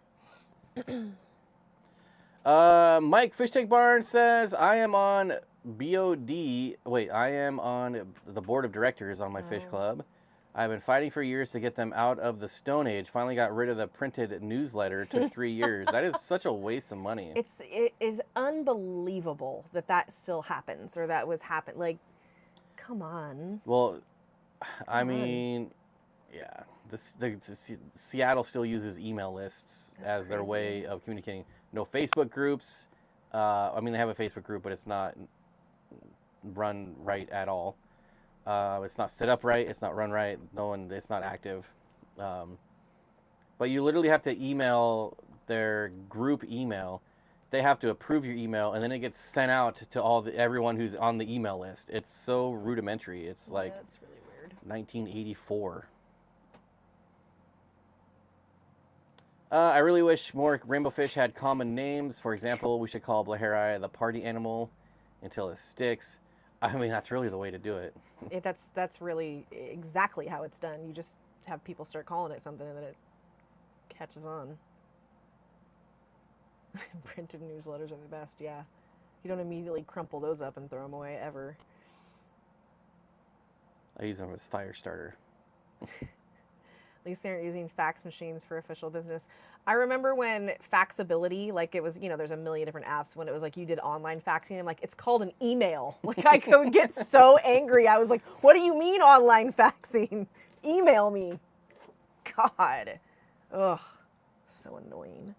Mike Fish Tank Barn says, I am on I am on the board of directors on my fish club. I've been fighting for years to get them out of the Stone Age. Finally got rid of the printed newsletter. It took 3 years. That is such a waste of money. It is unbelievable that still happens or that was happen. Like, come on. Well, I mean, yeah. Seattle still uses email lists as their way of communicating. No Facebook groups. I mean, they have a Facebook group, but it's not run right at all. It's not set up right. It's not run right. It's not active. But you literally have to email their group email. They have to approve your email, and then it gets sent out to everyone who's on the email list. It's so rudimentary. It's like That's really weird. 1984. I really wish more rainbow fish had common names. For example, we should call Blaheri the party animal until it sticks. I mean, that's really the way to do it. That's really exactly how it's done. You just have people start calling it something, and then it catches on. Printed newsletters are the best, yeah. You don't immediately crumple those up and throw them away, ever. I use them as fire starter. At least they aren't using fax machines for official business. I remember when Faxability, like it was, there's a million different apps when it was like you did online faxing. I'm like, it's called an email. Like I could get so angry. I was like, what do you mean online faxing? Email me. God. Ugh. So annoying.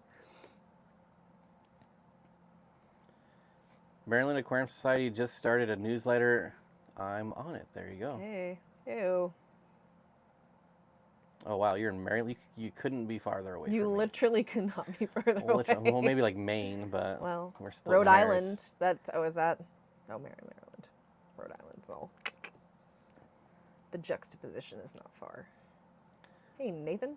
Maryland Aquarium Society just started a newsletter. I'm on it. There you go. Hey. Ew. Oh wow, you're in Maryland. You couldn't be farther away. You from me. literally could not be further away. Well, maybe like Maine, but well, we're splitting Rhode hairs. Island. Is that? Oh, Maryland. Rhode Island's all. The juxtaposition is not far. Hey, Nathan.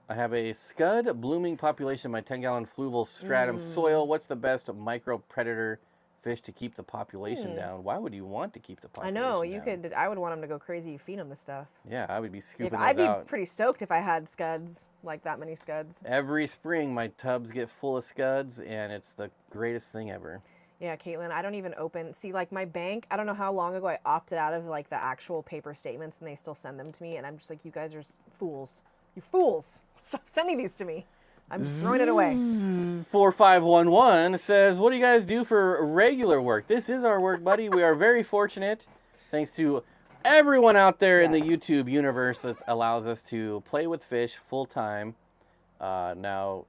I have a scud blooming population in my 10-gallon fluvial stratum soil. What's the best micro predator fish to keep the population down? Why would you want to keep the population down? I know, you could. I would want them to go crazy. You feed them to stuff. Yeah, I would be scooping I'd those be out. pretty stoked if I had scuds, like that many scuds. Every spring, my tubs get full of scuds, and it's the greatest thing ever. Yeah, Caitlin, I don't even open. See, like my bank, I don't know how long ago I opted out of like the actual paper statements, and they still send them to me, and I'm just like, you guys are fools. You fools. Stop sending these to me. I'm just throwing it away. 4511 says, what do you guys do for regular work? This is our work, buddy. We are very fortunate, thanks to everyone out there in the YouTube universe that allows us to play with fish full time. Now,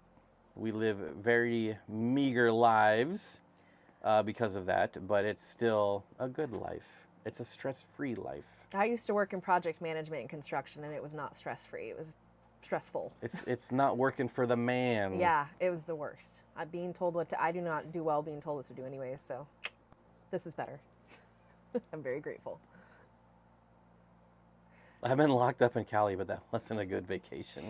we live very meager lives because of that, but it's still a good life. It's a stress-free life. I used to work in project management and construction, and it was not stress-free. It was stressful. It's not working for the man. Yeah, it was the worst. I'm being told what to. I do not do well being told what to do anyways, so this is better. I'm very grateful. I've been locked up in Cali, but that wasn't a good vacation.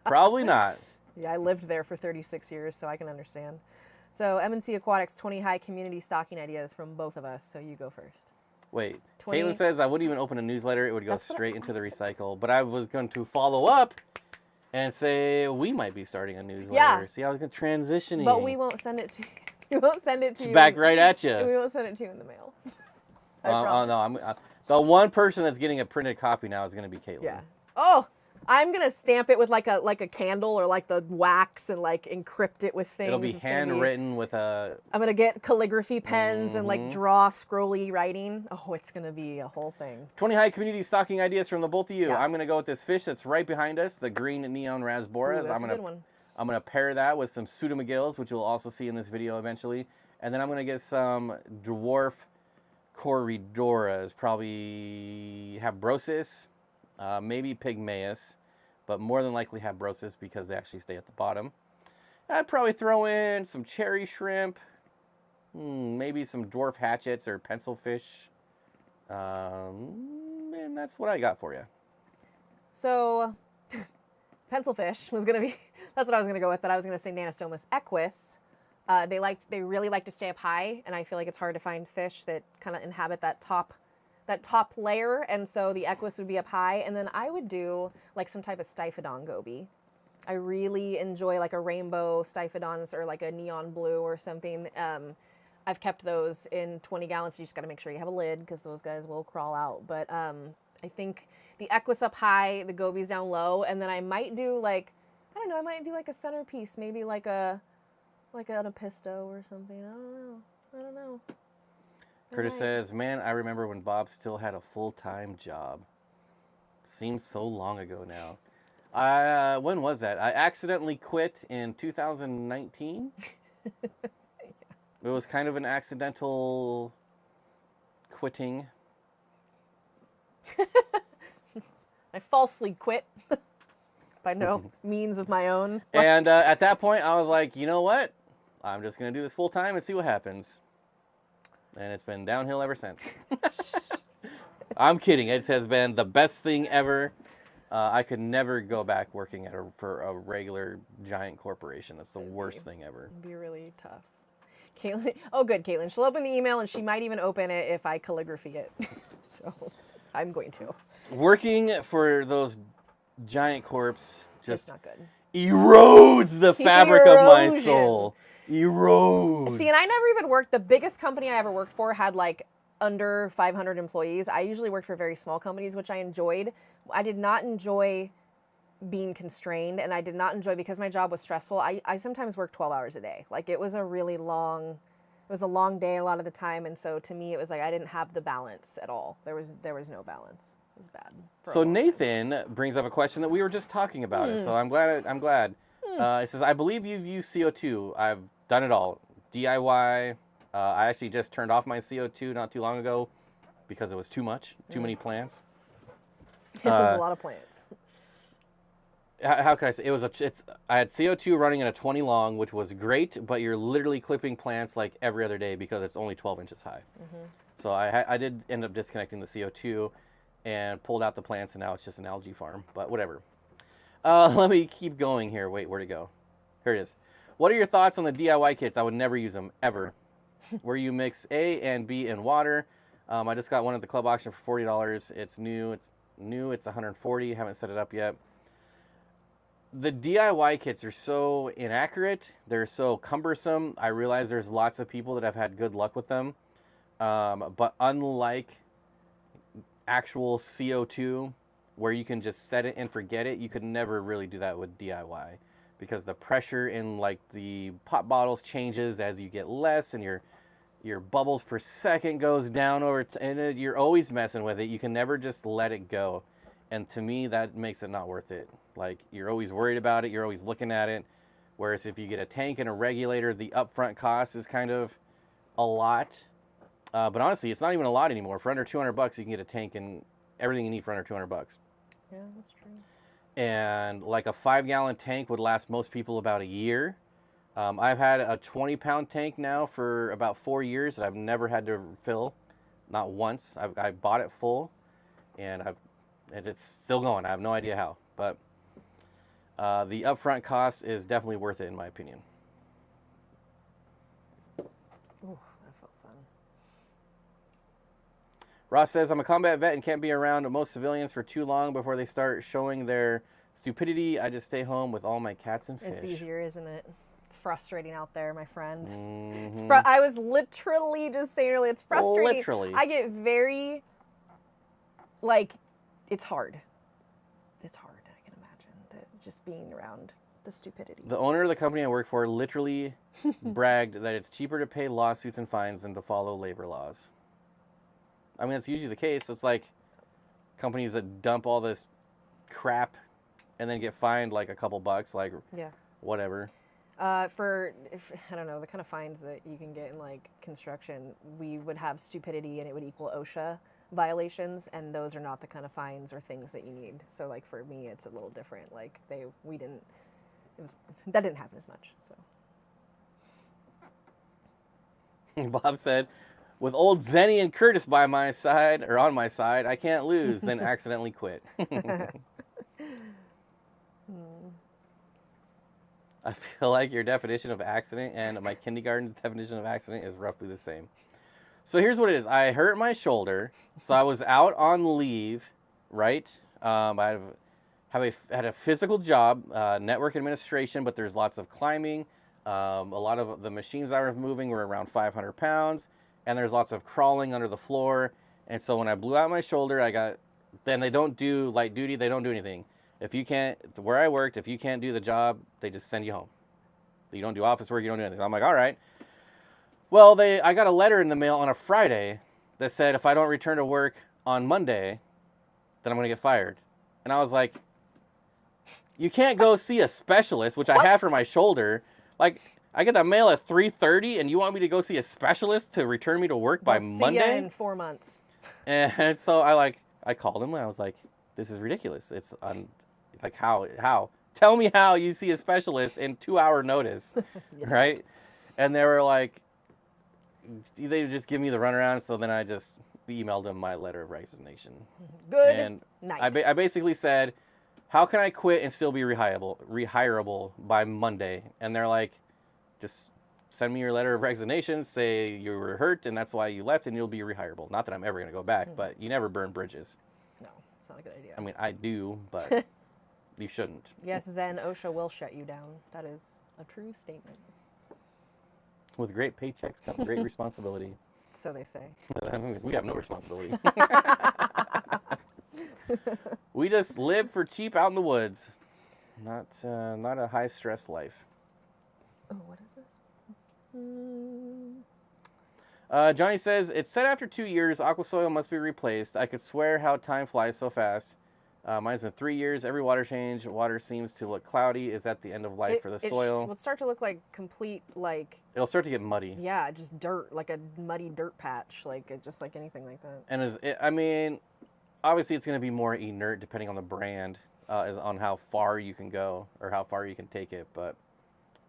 Probably not. Yeah, I lived there for 36 years, so I can understand. So M&C Aquatics 20 high community stocking ideas from both of us. So you go first. Wait, 20. Caitlin says I wouldn't even open a newsletter. It would go straight into the recycle. But I was going to follow up and say we might be starting a newsletter. Yeah. See, I was going to transition. But we won't send it to you. We won't send it to you. It's back right at you. We won't send it to you in the mail. Oh, no. The one person that's getting a printed copy now is going to be Caitlin. Yeah. Oh, I'm going to stamp it with like a candle or like the wax and like encrypt it with things. It'll be handwritten with a... I'm going to get calligraphy pens and like draw scrolly writing. Oh, it's going to be a whole thing. 20 high community stocking ideas from the both of you. Yeah. I'm going to go with this fish that's right behind us, the green neon rasboras. Ooh, that's a good one. I'm going to pair that with some pseudomcgills, which you'll also see in this video eventually. And then I'm going to get some dwarf corridoras, probably habrosis, maybe pygmaeus, but more than likely habrosis because they actually stay at the bottom. I'd probably throw in some cherry shrimp, maybe some dwarf hatchets or pencilfish. And that's what I got for you. So, pencilfish was going to be, that's what I was going to go with, but I was going to say Nanostomus equus. They really like to stay up high, and I feel like it's hard to find fish that kind of inhabit that top layer, and so the equus would be up high, and then I would do like some type of Stiphodon goby. I really enjoy like a rainbow Stiphodons or like a neon blue or something. I've kept those in 20 gallons, so you just got to make sure you have a lid because those guys will crawl out. But I think the equus up high, the gobies down low, and then I might do like, I don't know, I might do like a centerpiece, maybe like an Episto or something. I don't know. Curtis says, man, I remember when Bob still had a full-time job. Seems so long ago now. When was that? I accidentally quit in 2019. Yeah. It was kind of an accidental quitting. I falsely quit by no means of my own. And at that point, I was like, you know what? I'm just going to do this full time and see what happens. And it's been downhill ever since. I'm kidding. It has been the best thing ever. I could never go back working for a regular giant corporation. That's the worst thing ever. It'd be really tough. Caitlin, oh good, Caitlin. She'll open the email and she might even open it if I calligraphy it. So I'm going to. Working for those giant corps just not good. Erodes the fabric of my soul. Erodes. See, and I never even worked. The biggest company I ever worked for had like under 500 employees. I usually worked for very small companies, which I enjoyed. I did not enjoy being constrained, and I did not enjoy, because my job was stressful, I sometimes worked 12 hours a day. Like it was a long day a lot of the time, and so to me it was like I didn't have the balance at all. There was no balance. It was bad. So Nathan brings up a question that we were just talking about. So I'm glad. It says, I believe you've used CO2. I've done it all. DIY. I actually just turned off my CO2 not too long ago because it was too much, too many plants. It was a lot of plants. How can I say? I had CO2 running in a 20 long, which was great, but you're literally clipping plants like every other day because it's only 12 inches high. So I did end up disconnecting the CO2 and pulled out the plants, and now it's just an algae farm, but whatever. Let me keep going here. Wait, where'd it go? Here it is. What are your thoughts on the DIY kits? I would never use them, ever. Where you mix A and B in water. I just got one at the club auction for $40. It's new. It's $140. Haven't set it up yet. The DIY kits are so inaccurate. They're so cumbersome. I realize there's lots of people that have had good luck with them. But unlike actual CO2, where you can just set it and forget it, you could never really do that with DIY. Because the pressure in like the pop bottles changes as you get less, and your bubbles per second goes down and you're always messing with it. You can never just let it go. And to me, that makes it not worth it. Like, you're always worried about it. You're always looking at it. Whereas if you get a tank and a regulator, the upfront cost is kind of a lot. But honestly, it's not even a lot anymore. For under $200, you can get a tank and everything you need for under $200. Yeah, that's true. And like a 5-gallon tank would last most people about a year. I've had a 20-pound tank now for about 4 years that I've never had to fill, not once. I bought it full, and it's still going. I have no idea how, but the upfront cost is definitely worth it in my opinion. Ooh, that felt fun. Ross says, I'm a combat vet and can't be around most civilians for too long before they start showing their stupidity. I just stay home with all my cats and fish. It's easier, isn't it? It's frustrating out there, my friend. Mm-hmm. I was literally just saying earlier, it's frustrating. Literally. I get very, like, it's hard. It's hard, I can imagine, just being around the stupidity. The owner of the company I work for literally bragged that it's cheaper to pay lawsuits and fines than to follow labor laws. I mean, that's usually the case. It's like companies that dump all this crap and then get fined like a couple bucks, like whatever. I don't know, the kind of fines that you can get in like construction, we would have stupidity and it would equal OSHA violations, and those are not the kind of fines or things that you need. So like for me, it's a little different. Like that didn't happen as much. So Bob said, with old Zenny and Curtis by my side, or on my side, I can't lose, then accidentally quit. I feel like your definition of accident and my kindergarten's definition of accident is roughly the same. So here's what it is. I hurt my shoulder, so I was out on leave, right? I had a physical job, network administration, but there's lots of climbing. A lot of the machines I was moving were around 500 pounds, and there's lots of crawling under the floor. And so when I blew out my shoulder, then they don't do light duty, they don't do anything. Where I worked, if you can't do the job, they just send you home. You don't do office work, you don't do anything. I'm like, all right. Well, I got a letter in the mail on a Friday that said if I don't return to work on Monday, then I'm going to get fired. And I was like, you can't go see a specialist, which I have for my shoulder. Like, I get that mail at 3:30, and you want me to go see a specialist to return me to work by Monday? See ya in 4 months. And so I called him, and I was like, this is ridiculous. It's like, how? Tell me how you see a specialist in 2-hour notice, right? And they were like, they just give me the runaround, so then I just emailed them my letter of resignation. Good night. I basically said, how can I quit and still be rehirable by Monday? And they're like, just send me your letter of resignation, say you were hurt and that's why you left, and you'll be rehirable. Not that I'm ever going to go back, but you never burn bridges. No, it's not a good idea. I mean, I do, but you shouldn't. Yes, Zen, OSHA will shut you down. That is a true statement. With great paychecks comes great responsibility. So they say. We have no responsibility. We just live for cheap out in the woods. Not a high-stress life. Oh, what is this? Johnny says, it's said after 2 years, aqua soil must be replaced. I could swear how time flies so fast. Mine's been 3 years. Every water change, water seems to look cloudy. Is that the end of life for the soil? It'll start to look like complete, like... It'll start to get muddy. Yeah, just dirt, like a muddy dirt patch, just like anything like that. And I mean, obviously it's going to be more inert depending on the brand, is on how far you can go or how far you can take it. But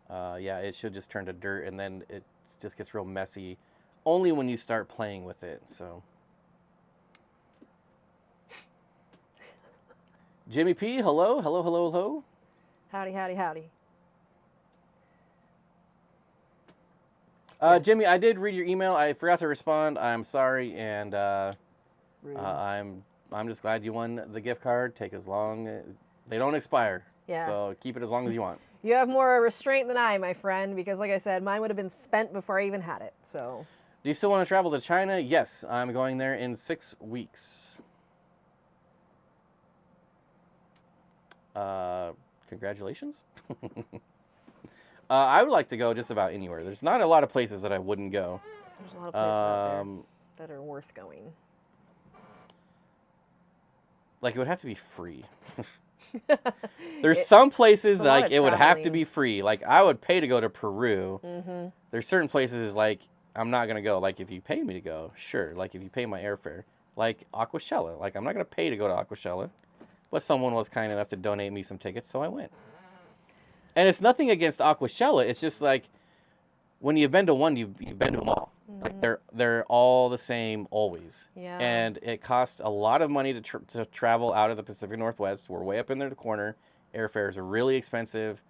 yeah, it should just turn to dirt, and then it just gets real messy only when you start playing with it. So Jimmy P, hello, hello, hello, hello. Howdy, howdy, howdy. Yes. Jimmy, I did read your email. I forgot to respond. I'm sorry, and I'm just glad you won the gift card. Take as long. They don't expire. Yeah. So keep it as long as you want. You have more restraint than I, my friend, because like I said, mine would have been spent before I even had it. So. Do you still want to travel to China? Yes, I'm going there in 6 weeks. Congratulations. I would like to go just about anywhere. There's not a lot of places that I wouldn't go. There's a lot of places out there that are worth going. Like, it would have to be free. There's some places like it would have to be free. Like, I would pay to go to Peru. Mm-hmm. There's certain places like I'm not gonna go. Like, if you pay me to go, sure. Like, if you pay my airfare, like Aquashella. Like, I'm not gonna pay to go to Aquashella, but someone was kind enough to donate me some tickets, so I went. And it's nothing against Aquashella. It's just like when you've been to one, you've been to them all. Mm-hmm. Like they're all the same always. Yeah. And it costs a lot of money to travel out of the Pacific Northwest. We're way up in there, the corner. Airfares are really expensive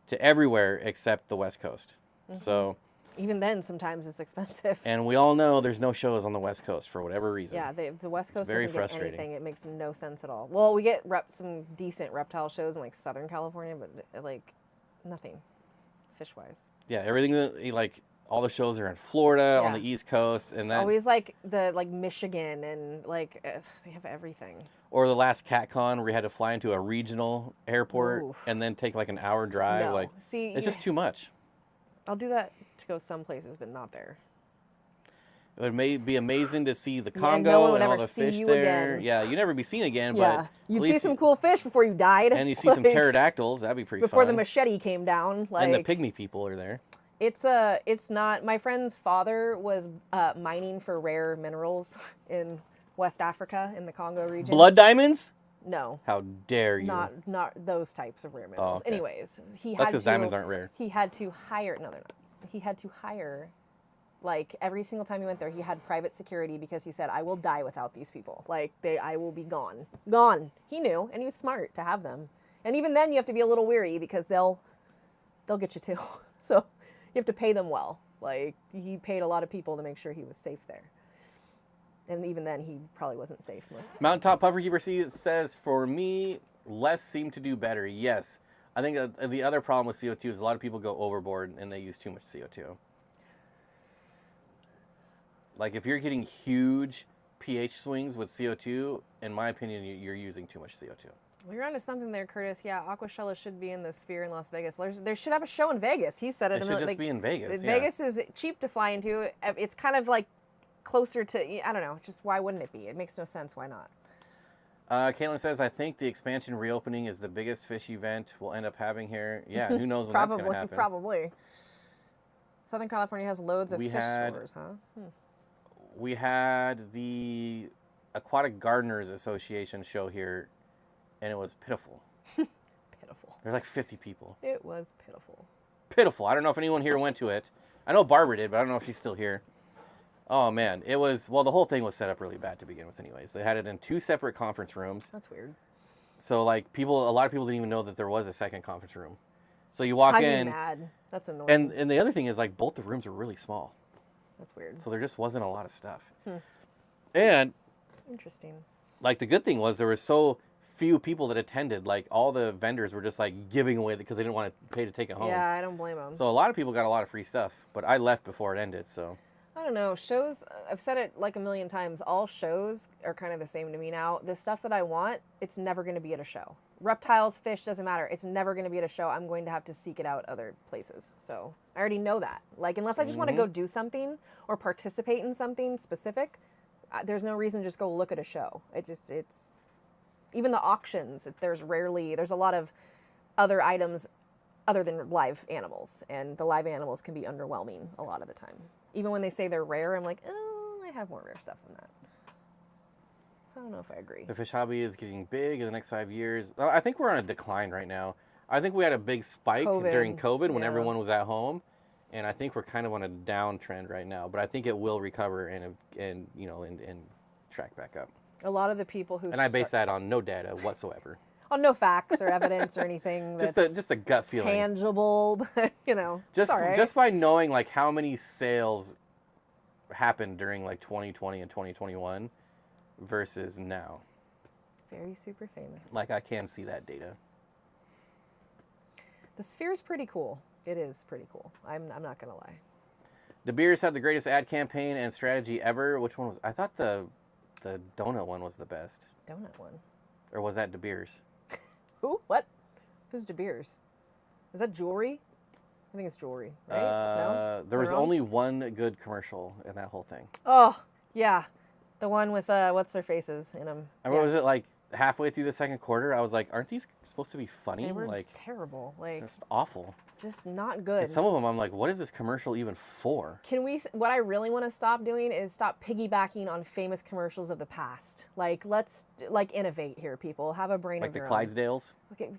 to everywhere except the West Coast. Mm-hmm. So even then, sometimes it's expensive. And we all know there's no shows on the West Coast for whatever reason. Yeah, the West Coast very doesn't get frustrating. anything. It makes no sense at all. Well, we get some decent reptile shows in like Southern California, but like nothing fish-wise. Yeah, everything like all the shows are in Florida on the East Coast, and it's then always like Michigan and like they have everything. Or the last CatCon where we had to fly into a regional airport and then take like an hour drive. No. Like, see, it's just too much. I'll do that to go some places, but not there. It would be amazing to see the no Congo one would and all ever the see fish you there. again. Yeah, you'd never be seen again. Yeah, But you'd see some cool fish before you died. And you see some pterodactyls. That'd be pretty before fun. the machete came down. Like, and the pygmy people are there. It's not. My friend's father was mining for rare minerals in West Africa in the Congo region. Blood diamonds? No. How dare you? Not those types of rare minerals. Oh, okay. Anyways, That's because diamonds aren't rare. He had to hire. No, they're not. He had to hire. Like every single time he went there, he had private security because he said, "I will die without these people. Like I will be gone." Gone. He knew, and he was smart to have them. And even then, you have to be a little weary because they'll get you too. So you have to pay them well. Like he paid a lot of people to make sure he was safe there. And even then, he probably wasn't safe most of the time. Mountaintop Puffer Keeper says, for me, less seem to do better. Yes. I think the other problem with CO2 is a lot of people go overboard and they use too much CO2. Like, if you're getting huge pH swings with CO2, in my opinion, you're using too much CO2. Well, you're onto something there, Curtis. Yeah, Aquashella should be in the Sphere in Las Vegas. There should have a show in Vegas. He said it. It should just be in Vegas. Vegas is cheap to fly into. It's kind of like closer to, I don't know, just why wouldn't it be? It makes no sense. Why not? Caitlin says, I think the expansion reopening is the biggest fish event we'll end up having here. Yeah, who knows when that's going to happen. Probably. Southern California has loads of fish stores, huh? We had the Aquatic Gardeners Association show here, and it was pitiful. Pitiful. There's like 50 people. It was pitiful. Pitiful. I don't know if anyone here went to it. I know Barbara did, but I don't know if she's still here. Oh, man. It was, well, the whole thing was set up really bad to begin with anyways. They had it in 2 separate conference rooms. That's weird. So, like, a lot of people didn't even know that there was a second conference room. So you walk in. Mad. That's annoying. And the other thing is, like, both the rooms are really small. That's weird. So there just wasn't a lot of stuff. And interesting. Like, the good thing was there were so few people that attended. Like, all the vendors were just like giving away because they didn't want to pay to take it home. Yeah, I don't blame them. So a lot of people got a lot of free stuff, but I left before it ended. So I don't know. Shows, I've said it like a million times, all shows are kind of the same to me now. The stuff that I want, it's never going to be at a show. Reptiles, fish, doesn't matter. It's never going to be at a show. I'm going to have to seek it out other places. So I already know that. Like, unless I just want to go do something or participate in something specific, there's no reason to just go look at a show. It's even the auctions, there's a lot of other items other than live animals. And the live animals can be underwhelming a lot of the time. Even when they say they're rare, I'm like, oh, I have more rare stuff than that. So I don't know if I agree. The fish hobby is getting big in the next 5 years. I think we're on a decline right now. I think we had a big spike during COVID when everyone was at home, and I think we're kind of on a downtrend right now. But I think it will recover and track back up. A lot of the people who I base that on no data whatsoever. On no facts or evidence or anything. That's just a gut feeling. Tangible, but just by knowing like how many sales happened during like 2020 and 2021 versus now. Very super famous. Like I can see that data. The sphere's pretty cool. It is pretty cool. I'm not gonna lie. De Beers had the greatest ad campaign and strategy ever. Which one was? I thought the donut one was the best. Donut one. Or was that De Beers? Who? What? Who's De Beers? Is that jewelry? I think it's jewelry, right? No? There was only one good commercial in that whole thing. Oh, yeah. The one with, what's their faces in them. I mean, was it like halfway through the second quarter? I was like, aren't these supposed to be funny? They were like terrible. Like just awful. Just not good. And some of them, I'm like, what is this commercial even for? What I really want to stop doing is stop piggybacking on famous commercials of the past. Like, let's, innovate here, people. Have a brain of your own. Like the Clydesdales? Okay.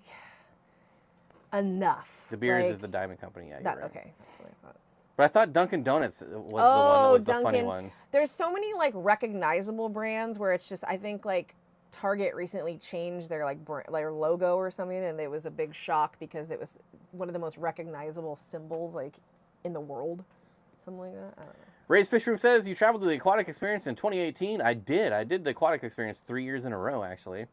Enough. De Beers is the diamond company. Yeah, you're right. Okay, that's what I thought. But I thought Dunkin' Donuts was the one that was the funny one. There's so many recognizable brands where it's just, I think Target recently changed their their logo or something, and it was a big shock because it was one of the most recognizable symbols in the world. Something like that. I don't know. Ray's Fish Room says you traveled to the Aquatic Experience in 2018. I did. I did the Aquatic Experience 3 years in a row, actually.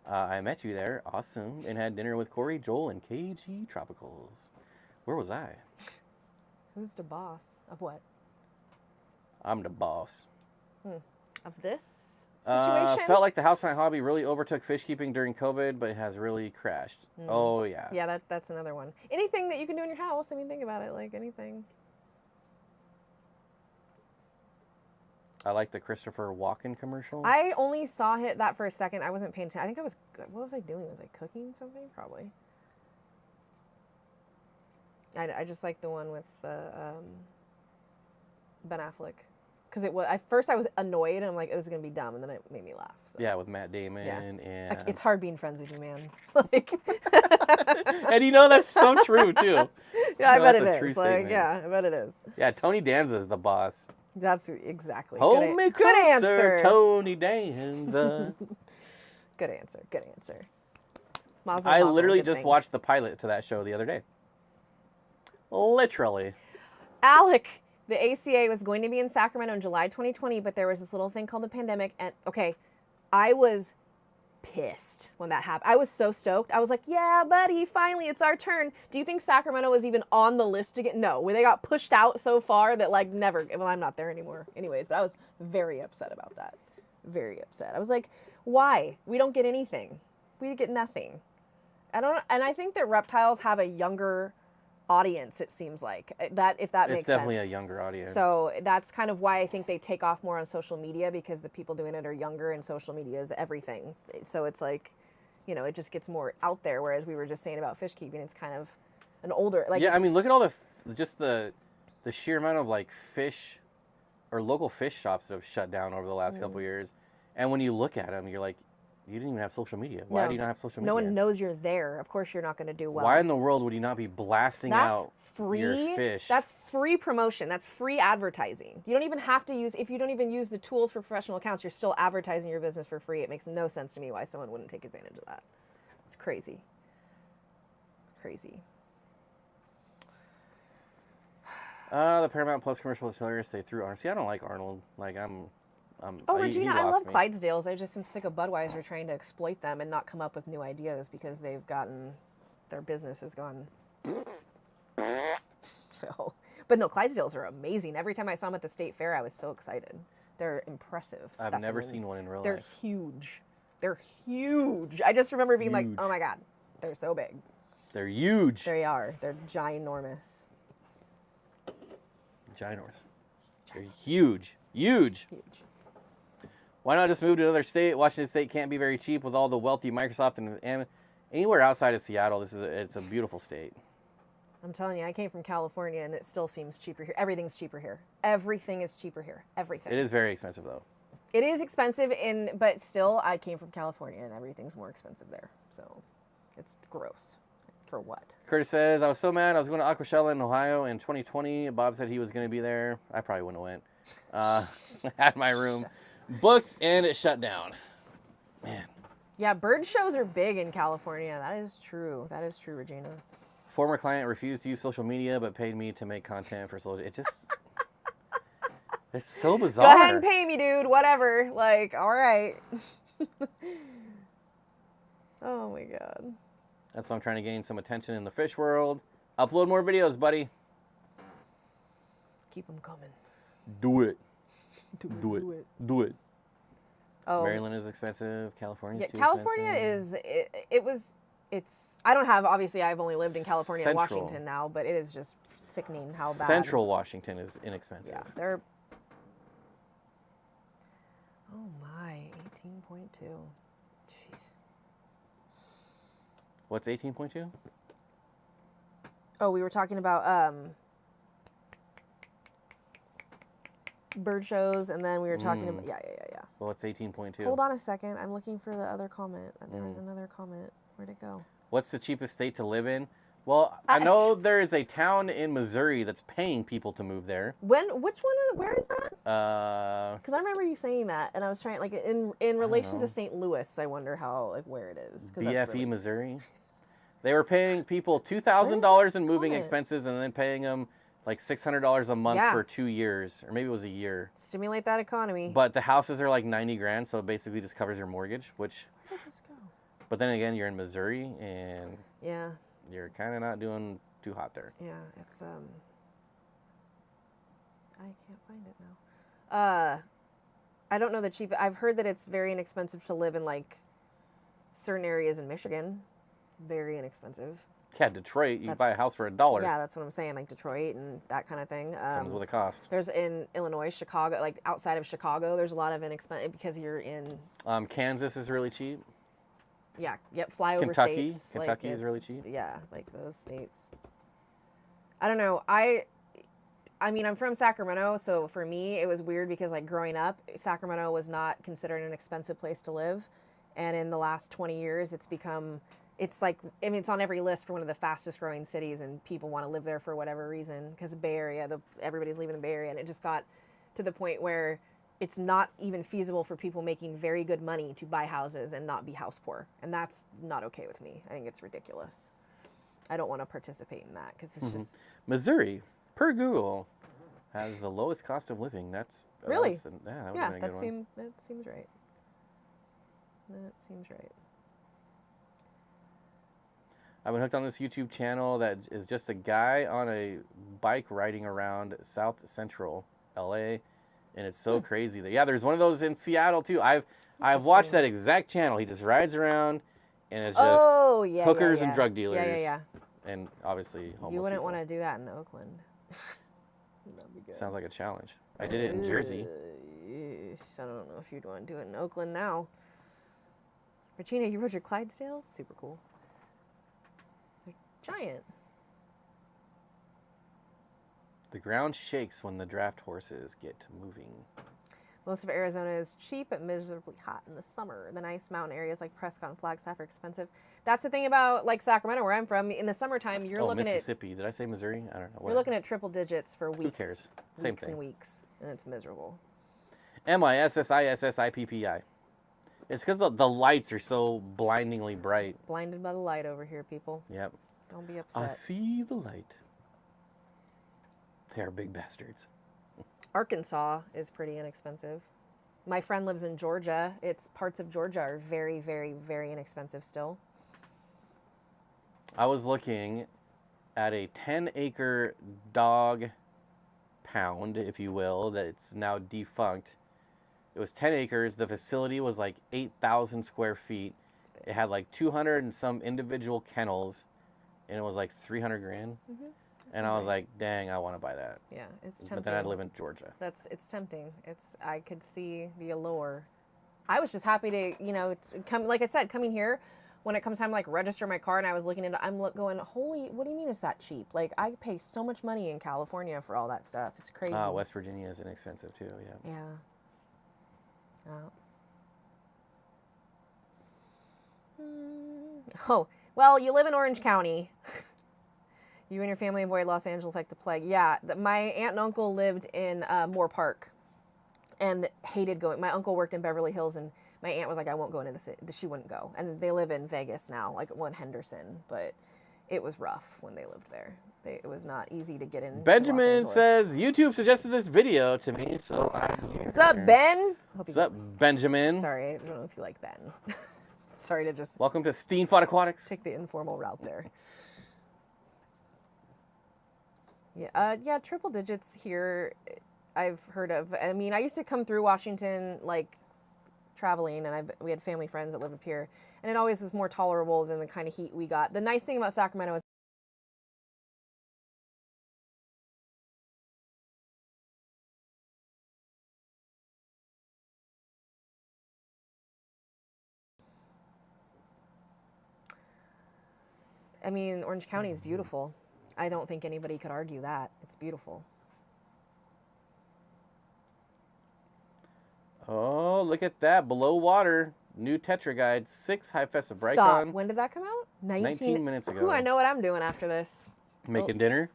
I met you there. Awesome. And had dinner with Corey, Joel, and KG Tropicals. Where was I? Who's the boss? Of what? I'm the boss. Of this situation? Felt like the houseplant hobby really overtook fish keeping during COVID, but it has really crashed. Oh, yeah. Yeah, that's another one. Anything that you can do in your house, I mean, think about it, anything. I like the Christopher Walken commercial. I only saw that for a second. I wasn't paying attention. I think what was I doing? Was I cooking something? Probably. I just like the one with Ben Affleck. Because at first I was annoyed and I'm like, this is going to be dumb. And then it made me laugh. So. Yeah, with Matt Damon. Yeah. And it's hard being friends with you, man. And that's so true, too. Yeah, I bet it is. Yeah, I bet it is. Yeah, Tony Danza is the boss. That's exactly. Hold me good closer, answer. Tony Danza. Good answer. Good answer. I literally just watched the pilot to that show the other day. Literally. Alec, the ACA was going to be in Sacramento in July 2020, but there was this little thing called the pandemic. And okay, I was pissed when that happened. I was so stoked. I was like, yeah, buddy, finally, it's our turn. Do you think Sacramento was even on the list to get? No, they got pushed out so far that never. Well, I'm not there anymore anyways, but I was very upset about that. Very upset. I was like, why? We don't get anything. We get nothing. And I think that reptiles have a younger audience, it seems like. If that makes sense. It's definitely a younger audience. So that's kind of why I think they take off more on social media, because the people doing it are younger and social media is everything. So it's it just gets more out there, whereas we were just saying about fish keeping, it's kind of an older, yeah, I mean, look at all the sheer amount of fish or local fish shops that have shut down over the last couple of years. And when you look at them, you're like, you didn't even have social media. Why do you not have social media? No one knows you're there. Of course you're not going to do well. Why in the world would you not be blasting out your fish? That's free promotion. That's free advertising. You don't even have to if you don't even use the tools for professional accounts, you're still advertising your business for free. It makes no sense to me why someone wouldn't take advantage of that. It's crazy. Crazy. The Paramount Plus commercial was hilarious. They threw Arnold. See, I don't like Arnold. Regina, I love Clydesdales. I just am sick of Budweiser trying to exploit them and not come up with new ideas because their business has gone. So, but no, Clydesdales are amazing. Every time I saw them at the state fair, I was so excited. They're impressive specimens. I've never seen one in real life. They're huge. They're huge. I just remember being like, oh my God, they're so big. They're huge. They are. They're ginormous. Ginormous. They're huge. Huge. Huge. Why not just move to another state? Washington State can't be very cheap with all the wealthy Microsoft and anywhere outside of Seattle. It's a beautiful state. I'm telling you, I came from California and it still seems cheaper here. Everything's cheaper here. Everything is cheaper here. Everything. It is very expensive though. It is expensive, but still, I came from California, and everything's more expensive there. So, it's gross. For what? Curtis says, I was so mad. I was going to Aquashella in Ohio in 2020. Bob said he was going to be there. I probably wouldn't have went. Had my room booked, and it shut down. Man. Yeah, bird shows are big in California. That is true. That is true, Regina. Former client refused to use social media, but paid me to make content for social. It just... It's so bizarre. Go ahead and pay me, dude. Whatever. Like, all right. Oh, my God. That's why I'm trying to gain some attention in the fish world. Upload more videos, buddy. Keep them coming. Do it. Do it. Do it. Oh. Maryland is expensive. California's too California expensive. it's, I don't have, obviously, I've only lived in California and Central. Washington now, but it is just sickening how bad. Central Washington is inexpensive. Yeah, they're... Oh, my. 18.2. Jeez. What's 18.2? Oh, we were talking about bird shows, and then we were talking about... Yeah. Well, what's 18.2? Hold on a second. I'm looking for the other comment. There was another comment. Where'd it go? What's the cheapest state to live in? Well, I know there is a town in Missouri that's paying people to move there. Which one? Where is that? Because I remember you saying that, and I was trying, like, in relation to St. Louis, I wonder how, like, where it is. BFE, Missouri. They were paying people $2,000 in moving expenses and then paying them like $600 a month for 2 years, or maybe it was a year. Stimulate that economy. But the houses are like 90 grand, so it basically just covers your mortgage, which... Where did this go? But then again, you're in Missouri, and Yeah. you're kind of not doing too hot there. Yeah, it's, I can't find it now. I don't know the cheap... I've heard that it's very inexpensive to live in, like, certain areas in Michigan. Very inexpensive. Yeah, Detroit, you can buy a house for $1. Yeah, that's what I'm saying, like Detroit and that kind of thing. Comes with a cost. There's in Illinois, Chicago, like outside of Chicago, there's a lot of inexpensive because you're in... Kansas is really cheap. Yeah, flyover Kentucky. states. Kentucky is really cheap. Yeah, like those states. I don't know. I mean, I'm from Sacramento, so for me, it was weird because, like, growing up, Sacramento was not considered an expensive place to live. And in the last 20 years, it's become... It's like, I mean, it's on every list for one of the fastest growing cities, and people want to live there for whatever reason, because the Bay Area, everybody's leaving the Bay Area, and it just got to the point where it's not even feasible for people making very good money to buy houses and not be house poor. And that's not okay with me. I think it's ridiculous. I don't want to participate in that, because it's just... Missouri, per Google, has the lowest cost of living. That's... Really? That seems right. That seems right. I've been hooked on this YouTube channel that is just a guy on a bike riding around South Central LA, and it's so crazy. There's one of those in Seattle too. I've watched that exact channel. He just rides around, and it's just hookers and drug dealers. Yeah. And obviously homeless You wouldn't people. want to do that in Oakland. That'd be good. Sounds like a challenge. I did it in Jersey. I don't know if you'd want to do it in Oakland now. Regina, you rode your Clydesdale? Super cool. Giant. The ground shakes when the draft horses get moving. Most of Arizona is cheap but miserably hot in the summer. The nice mountain areas like Prescott and Flagstaff are expensive. That's the thing about, like, Sacramento, where I'm from. In the summertime, you're looking Mississippi. Did I say Missouri? I don't know. You're looking at triple digits for weeks. Who cares? Same weeks thing. and weeks, and it's miserable. MISSISSIPPI. It's because the lights are so blindingly bright. Blinded by the light over here, people. Yep. Don't be upset. I see the light. They are big bastards. Arkansas is pretty inexpensive. My friend lives in Georgia. Parts of Georgia are very, very, very inexpensive still. I was looking at a 10-acre dog pound, if you will, that's now defunct. It was 10 acres. The facility was like 8,000 square feet. It had like 200 and some individual kennels, and it was like 300 grand. Mm-hmm. And I was like, dang, I want to buy that. Yeah, it's tempting. But then I'd live in Georgia. It's tempting. I could see the allure. I was just happy to, come, like I said, coming here, when it comes time to, like, register my car, and I was looking into, going, holy, what do you mean it's that cheap? Like, I pay so much money in California for all that stuff. It's crazy. West Virginia is inexpensive too, yeah. Yeah. Oh. Oh, well, you live in Orange County. You and your family avoid Los Angeles like the plague. Yeah, my aunt and uncle lived in Moore Park and hated going. My uncle worked in Beverly Hills, and my aunt was like, I won't go into the city. She wouldn't go. And they live in Vegas now, like one Henderson, but it was rough when they lived there. It was not easy to get in. Benjamin says, YouTube suggested this video to me, so I'm here. What's up, Ben? What's up, Benjamin? Sorry, I don't know if you like Ben. Sorry to just Welcome to Steenfott Aquatics. take the informal route there. Yeah, triple digits here I've heard of. I mean, I used to come through Washington, like, traveling, and we had family friends that lived up here, and it always was more tolerable than the kind of heat we got. The nice thing about Sacramento is I mean, Orange County is beautiful. I don't think anybody could argue that. It's beautiful. Oh, look at that. Below water. New Tetra Guide. 6 Hyphessa Bricon. Stop. When did that come out? 19 minutes ago. Ooh, I know what I'm doing after this. Making dinner.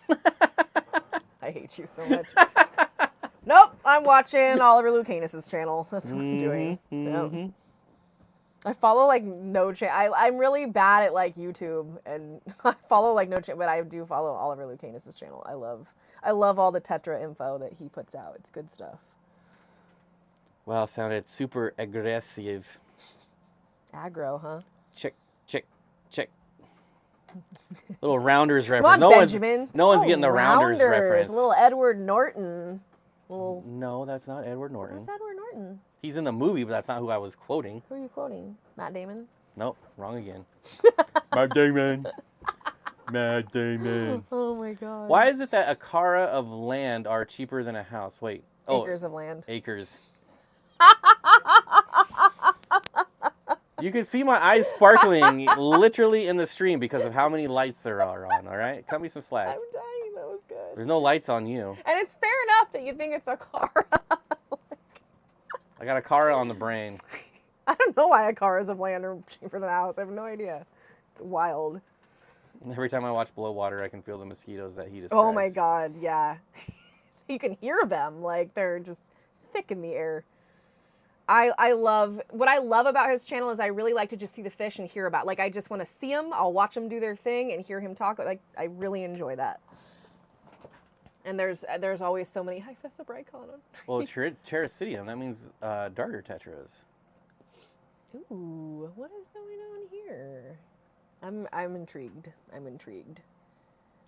I hate you so much. Nope, I'm watching Oliver Lucanus's channel. That's what I'm doing. Yep. I follow like no I'm really bad at like YouTube, and I follow like no but I do follow Oliver Lucanus's channel. I love all the Tetra info that he puts out. It's good stuff. Wow, sounded super aggressive. Aggro, huh? Check. Little Rounders Come reference. on, Benjamin. No one's getting the Rounders reference. Little Edward Norton. No, that's not Edward Norton. That's Edward Norton. He's in the movie, but that's not who I was quoting. Who are you quoting? Matt Damon? Nope, wrong again. Matt Damon. Matt Damon. Oh my god. Why is it that a cara of land are cheaper than a house? Wait. Acres of land. Acres. You can see my eyes sparkling literally in the stream because of how many lights there are on, all right? Cut me some slack. I'm dying. That was good. There's no lights on you. And it's fair enough that you think it's a car. I got a cara on the brain. I don't know why a cars of land are cheaper than a house. I have no idea. It's wild. Every time I watch Below Water, I can feel the mosquitoes that he describes. Oh my god, yeah. You can hear them. Like, they're just thick in the air. What I love about his channel is I really like to just see the fish and hear about. Like, I just want to see them. I'll watch them do their thing and hear him talk. Like, I really enjoy that. And there's always so many Hyphessa Bricon. Well, Chericidium, that means darter tetras. Ooh, what is going on here? I'm intrigued.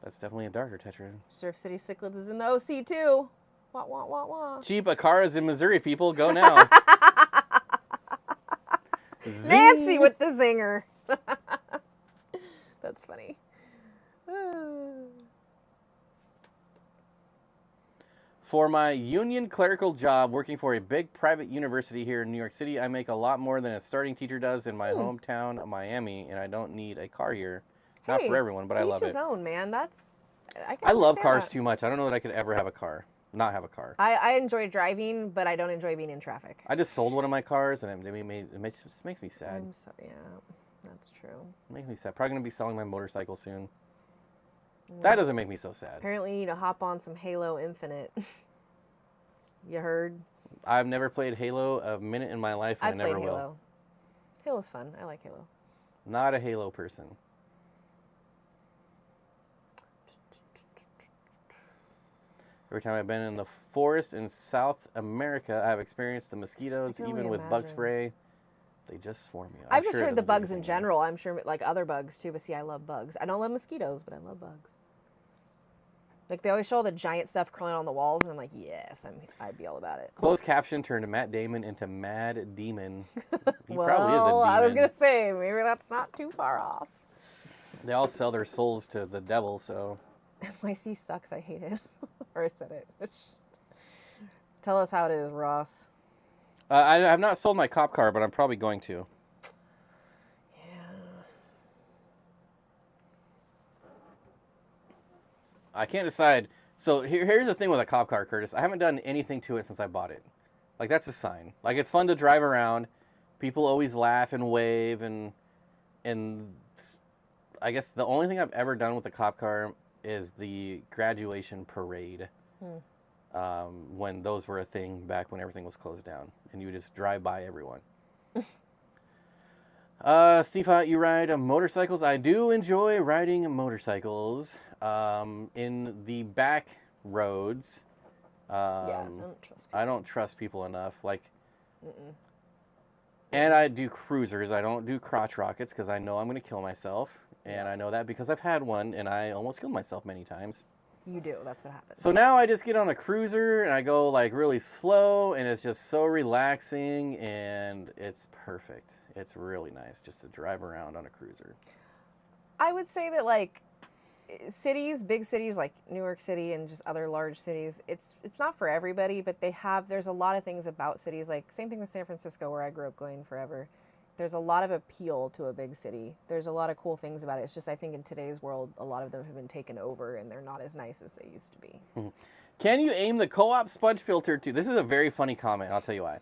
That's definitely a darter tetra. Surf City Cichlids is in the OC too. Wah, wah, wah, wah. Cheap Acaras in Missouri, people. Go now. Nancy with the zinger. That's funny. For my union clerical job working for a big private university here in New York City, I make a lot more than a starting teacher does in my hometown of Miami, and I don't need a car here. Not for everyone, but I love it. To each his own, man. I love cars too much. I don't know that I could ever have a car. Not have a car. I enjoy driving, but I don't enjoy being in traffic. I just sold one of my cars, and it just makes me sad. Yeah, that's true. It makes me sad. Probably going to be selling my motorcycle soon. That doesn't make me so sad. Apparently you need to hop on some Halo Infinite. You heard? I've never played Halo a minute in my life, and I never will. Halo. Halo's fun. I like Halo. Not a Halo person. Every time I've been in the forest in South America, I've experienced the mosquitoes, even with bug spray. They just swarm you. I've just heard the bugs in general. I'm sure like other bugs too, but see, I love bugs. I don't love mosquitoes, but I love bugs. Like they always show all the giant stuff crawling on the walls, and I'm like, yes, I'd be all about it. Closed caption turned Matt Damon into Mad Demon. He well, probably is a demon. I was gonna say maybe that's not too far off. They all sell their souls to the devil, so. NYC sucks. I hate it. Or I said it. Tell us how it is, Ross. I have not sold my cop car, but I'm probably going to. Yeah. I can't decide. So here's the thing with a cop car, Curtis. I haven't done anything to it since I bought it. Like, that's a sign. Like, it's fun to drive around. People always laugh and wave, and I guess the only thing I've ever done with the cop car is the graduation parade. When those were a thing back when everything was closed down, and you just drive by everyone. Steenfott, you ride motorcycles? I do enjoy riding motorcycles. In the back roads. I don't trust people enough. Like, and I do cruisers. I don't do crotch rockets because I know I'm going to kill myself. And I know that because I've had one, and I almost killed myself many times. You do. That's what happens. So now I just get on a cruiser, and I go, like, really slow, and it's just so relaxing, and it's perfect. It's really nice just to drive around on a cruiser. I would say that, like, cities, big cities like New York City and just other large cities, it's not for everybody, but there's a lot of things about cities, like same thing with San Francisco where I grew up going forever. There's a lot of appeal to a big city. There's a lot of cool things about it. It's just I think in today's world, a lot of them have been taken over and they're not as nice as they used to be. Can you aim the co-op sponge filter to... This is a very funny comment. I'll tell you why.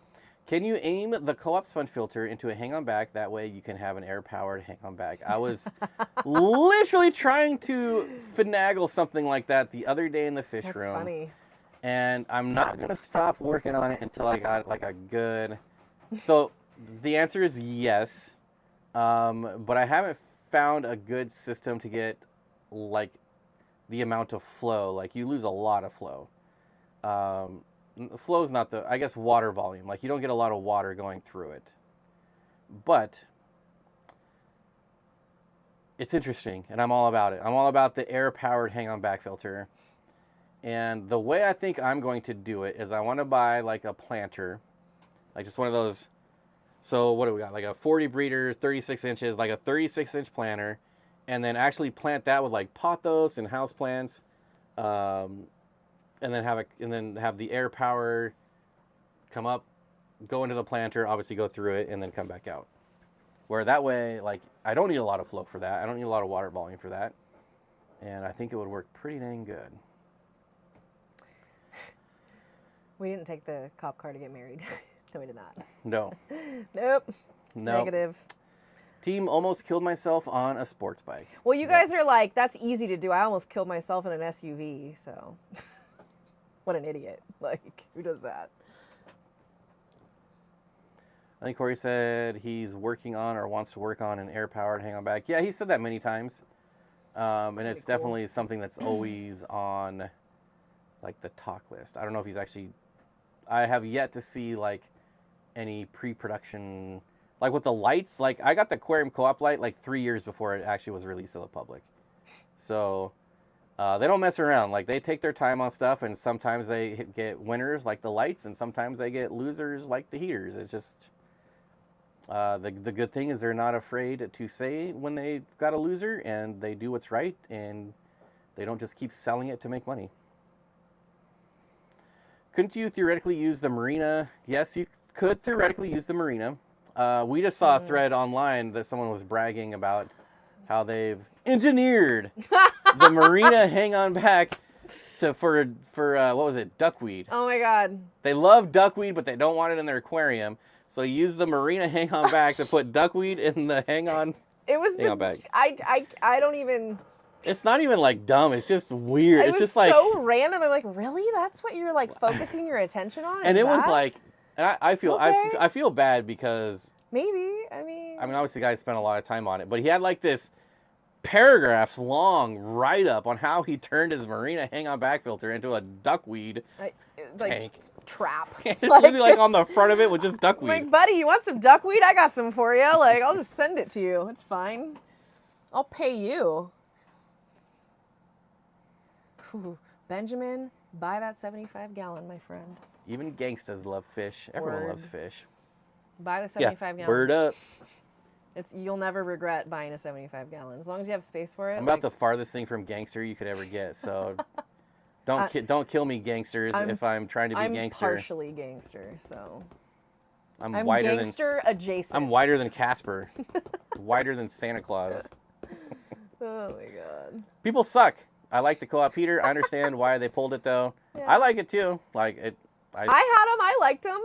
Can you aim the co-op sponge filter into a hang-on back? That way you can have an air-powered hang-on back. I was literally trying to finagle something like that the other day in the fish room. That's funny. And I'm not going to stop working on it until I got like a good... So... The answer is yes, but I haven't found a good system to get, like, the amount of flow. Like, you lose a lot of flow. Flow is not the, I guess, water volume. Like, you don't get a lot of water going through it. But it's interesting, and I'm all about it. I'm all about the air-powered hang-on back filter. And the way I think I'm going to do it is I want to buy, like, a planter, like just one of those... So what do we got? Like a 40 breeder, 36 inches, like a 36-inch planter, and then actually plant that with like pothos and houseplants, and then have the air power come up, go into the planter, obviously go through it, and then come back out. Where that way, like, I don't need a lot of flow for that. I don't need a lot of water volume for that, and I think it would work pretty dang good. We didn't take the cop car to get married. No, we did not. No. Nope. No. Negative. Team almost killed myself on a sports bike. Well, you guys are like, that's easy to do. I almost killed myself in an SUV, so. What an idiot. Like, who does that? I think Corey said he's working on or wants to work on an air-powered hang-on back. Yeah, he said that many times. And it's definitely something that's always on, like, the talk list. I don't know if he's actually... I have yet to see, like, any pre-production, like with the lights. Like, I got the Aquarium co-op light like 3 years before it actually was released to the public. So they don't mess around. Like, they take their time on stuff, and sometimes they get winners like the lights, and sometimes they get losers like the heaters. It's just the good thing is they're not afraid to say when they got a loser, and they do what's right, and they don't just keep selling it to make money. Couldn't you theoretically use the marina? Yes, you could theoretically use the marina. We just saw a thread online that someone was bragging about how they've engineered the marina hang-on back for what was it, duckweed. Oh my God. They love duckweed, but they don't want it in their aquarium. So use the marina hang-on back to put duckweed in the hang-on back. I don't even... It's not even like dumb. It's just weird. It it's was just like so random. I'm like, really? That's what you're like focusing your attention on? And Is it was that? like, and I feel Okay. I feel bad because Maybe. I mean, obviously the guy spent a lot of time on it, but he had like this paragraphs long write up on how he turned his marina hang-on back filter into a duckweed tank. Trap. It's literally like on the front of it with just duckweed. Like, buddy, you want some duckweed? I got some for you. Like, I'll just send it to you. It's fine. I'll pay you. Whew. Benjamin, buy that 75-gallon, my friend. Even gangstas love fish. Everyone loves fish. Buy the 75-gallon. Word up. You'll never regret buying a 75-gallon as long as you have space for it. I'm about the farthest thing from gangster you could ever get. So don't kill me, gangsters, if I'm trying to be gangster. I'm partially gangster, so I'm wider gangster adjacent. I'm whiter than Casper. Whiter than Santa Claus. Oh my God. People suck. I like the co-op heater. I understand why they pulled it though. Yeah. I like it too. Like it. I had them. I liked them.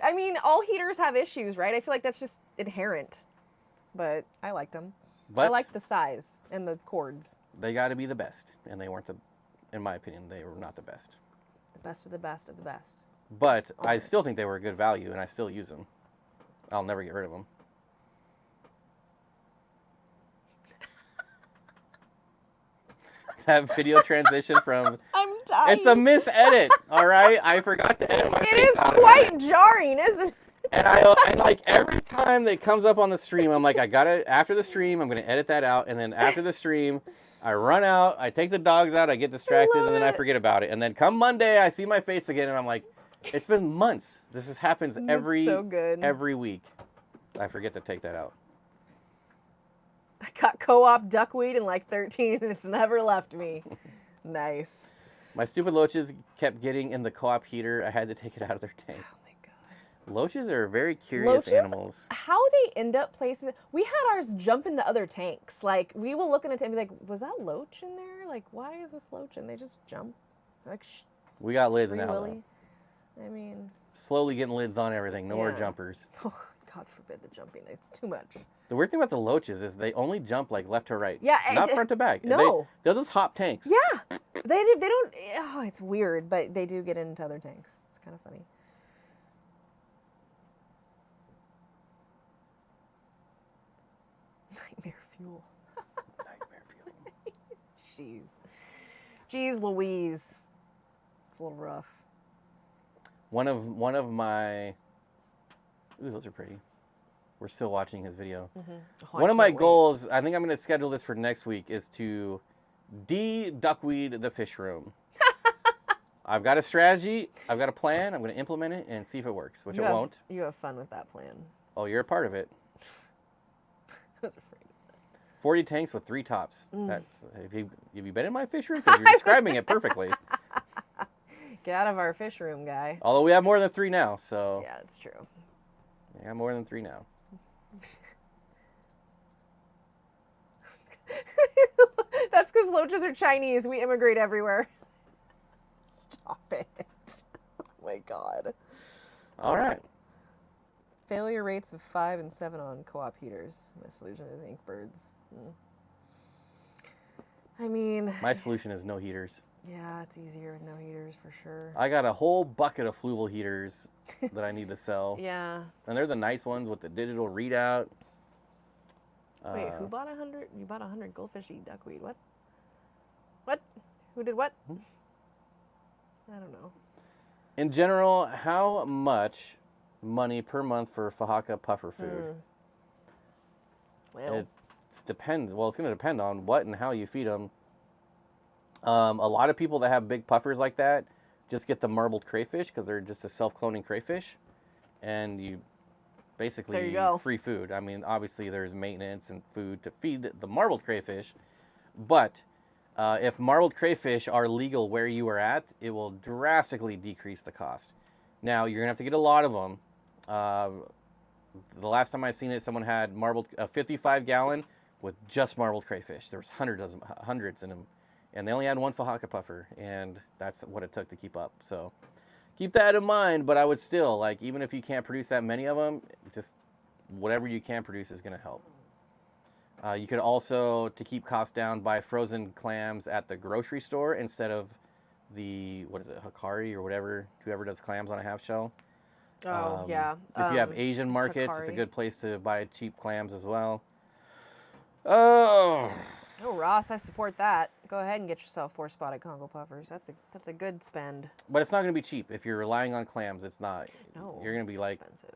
I mean, all heaters have issues, right? I feel like that's just inherent. But I liked them. I liked the size and the cords. They got to be the best, and they weren't in my opinion, they were not the best. The best of the best of the best. But I still think they were a good value, and I still use them. I'll never get rid of them. That video transition from... I'm dying. It's a misedit, all right? I forgot to edit my It face is out. quite jarring, isn't it? And like every time that comes up on the stream, I'm like, I gotta, after the stream, I'm gonna edit that out. And then after the stream, I run out, I take the dogs out, I get distracted, and then I forget about it. And then come Monday, I see my face again, and I'm like, it's been months. This happens every week. I forget to take that out. I got co-op duckweed in like 13, and it's never left me. Nice. My stupid loaches kept getting in the co-op heater. I had to take it out of their tank. Oh my god. Loaches are very curious animals. How they end up places. We had ours jump into other tanks. Like, we will look in it and be like, was that loach in there? Like, why is this loach? And they just jump. Like, we got lids now. Willy. I mean, slowly getting lids on everything. No more jumpers. Oh, God forbid the jumping. It's too much. The weird thing about the loaches is they only jump like left to right. Yeah, not front to back. No, they'll just hop tanks. Yeah, they don't. Oh, it's weird, but they do get into other tanks. It's kind of funny. Nightmare fuel. Nightmare fuel. Jeez, Louise. It's a little rough. One of my. Ooh, those are pretty. We're still watching his video. Mm-hmm. One of my goals, I think I'm going to schedule this for next week, is to de-duckweed the fish room. I've got a strategy, I've got a plan, I'm going to implement it and see if it works, which it won't. You have fun with that plan. Oh, you're a part of it. I was afraid of that. 40 tanks with 3 tops. That's, have you been in my fish room? Because you're describing it perfectly. Get out of our fish room, guy. Although we have more than 3 now, so. Yeah, it's true. We have more than 3 now. That's because loaches are Chinese. We immigrate everywhere. Stop it. Oh my God. All right. Failure rates of 5 and 7 on co-op heaters. My solution is ink birds. I mean... My solution is no heaters. Yeah, it's easier with no heaters for sure. I got a whole bucket of Fluval heaters that I need to sell. Yeah. And they're the nice ones with the digital readout. Wait, who bought 100? You bought 100 goldfish eat duckweed. What? What? Who did what? I don't know. In general, how much money per month for Fahaka puffer food? Well, it depends. Well, it's going to depend on what and how you feed them. A lot of people that have big puffers like that just get the marbled crayfish because they're just a self-cloning crayfish, and you basically free food. I mean, obviously there's maintenance and food to feed the marbled crayfish, but if marbled crayfish are legal where you are at, it will drastically decrease the cost. Now, you're gonna have to get a lot of them. The last time I seen it, someone had a 55-gallon with just marbled crayfish. There was hundreds in them. And they only had 1 Fahaka puffer, and that's what it took to keep up. So keep that in mind, but I would still, like, even if you can't produce that many of them, just whatever you can produce is going to help. You could also, to keep costs down, buy frozen clams at the grocery store instead of the, what is it, Hikari or whatever, whoever does clams on a half shell. Oh, yeah. If you have Asian markets, it's a good place to buy cheap clams as well. Oh, Ross, I support that. Go ahead and get yourself 4-spotted Congo puffers. That's a good spend. But it's not going to be cheap. If you're relying on clams, it's not. No, you're going to be like expensive.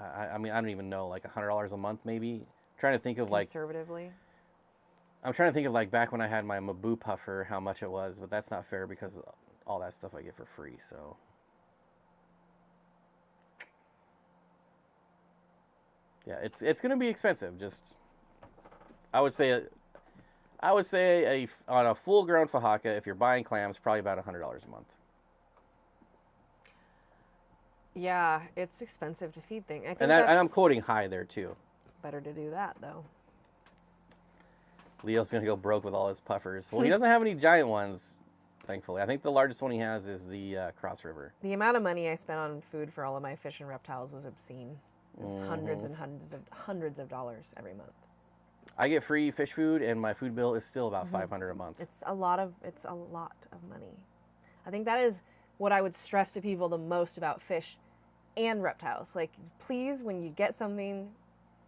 I mean, I don't even know, like $100 a month maybe. I'm trying to think of conservatively. I'm trying to think of like back when I had my Mabu puffer, how much it was, but that's not fair because all that stuff I get for free. So yeah, it's going to be expensive. Just I would say on a full-grown Fahaka, if you're buying clams, probably about $100 a month. Yeah, it's expensive to feed things. And I'm quoting high there too. Better to do that though. Leo's gonna go broke with all his puffers. Well, he doesn't have any giant ones. thankfully. I think the largest one he has is the Cross River. The amount of money I spent on food for all of my fish and reptiles was obscene. It was hundreds and hundreds of dollars every month. I get free fish food, and my food bill is still about $500 a month. It's a lot of money. I think that is what I would stress to people the most about fish and reptiles. Like, please, when you get something,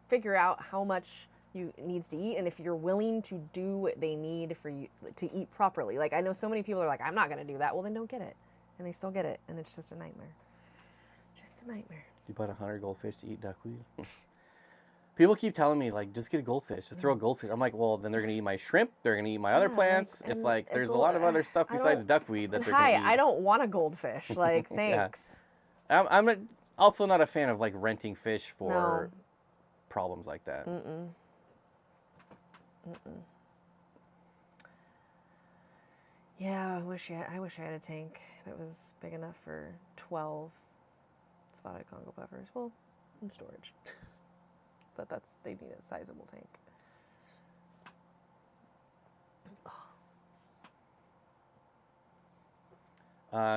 figure out how much you needs to eat, and if you're willing to do what they need for you to eat properly. Like, I know so many people are like, I'm not going to do that. Well, then don't get it, and they still get it, and it's just a nightmare. Just a nightmare. You bought 100 goldfish to eat duckweed? People keep telling me, like, just get a goldfish, just throw a goldfish. I'm like, well, then they're going to eat my shrimp, they're going to eat my other plants. It's like, there's a lot of other stuff besides duckweed that they're going to eat. I don't want a goldfish. Like, thanks. I'm also not a fan of, like, renting fish for problems like that. Yeah, I wish I had a tank that was big enough for 12 spotted Congo puffers. Well, in storage. But they need a sizable tank.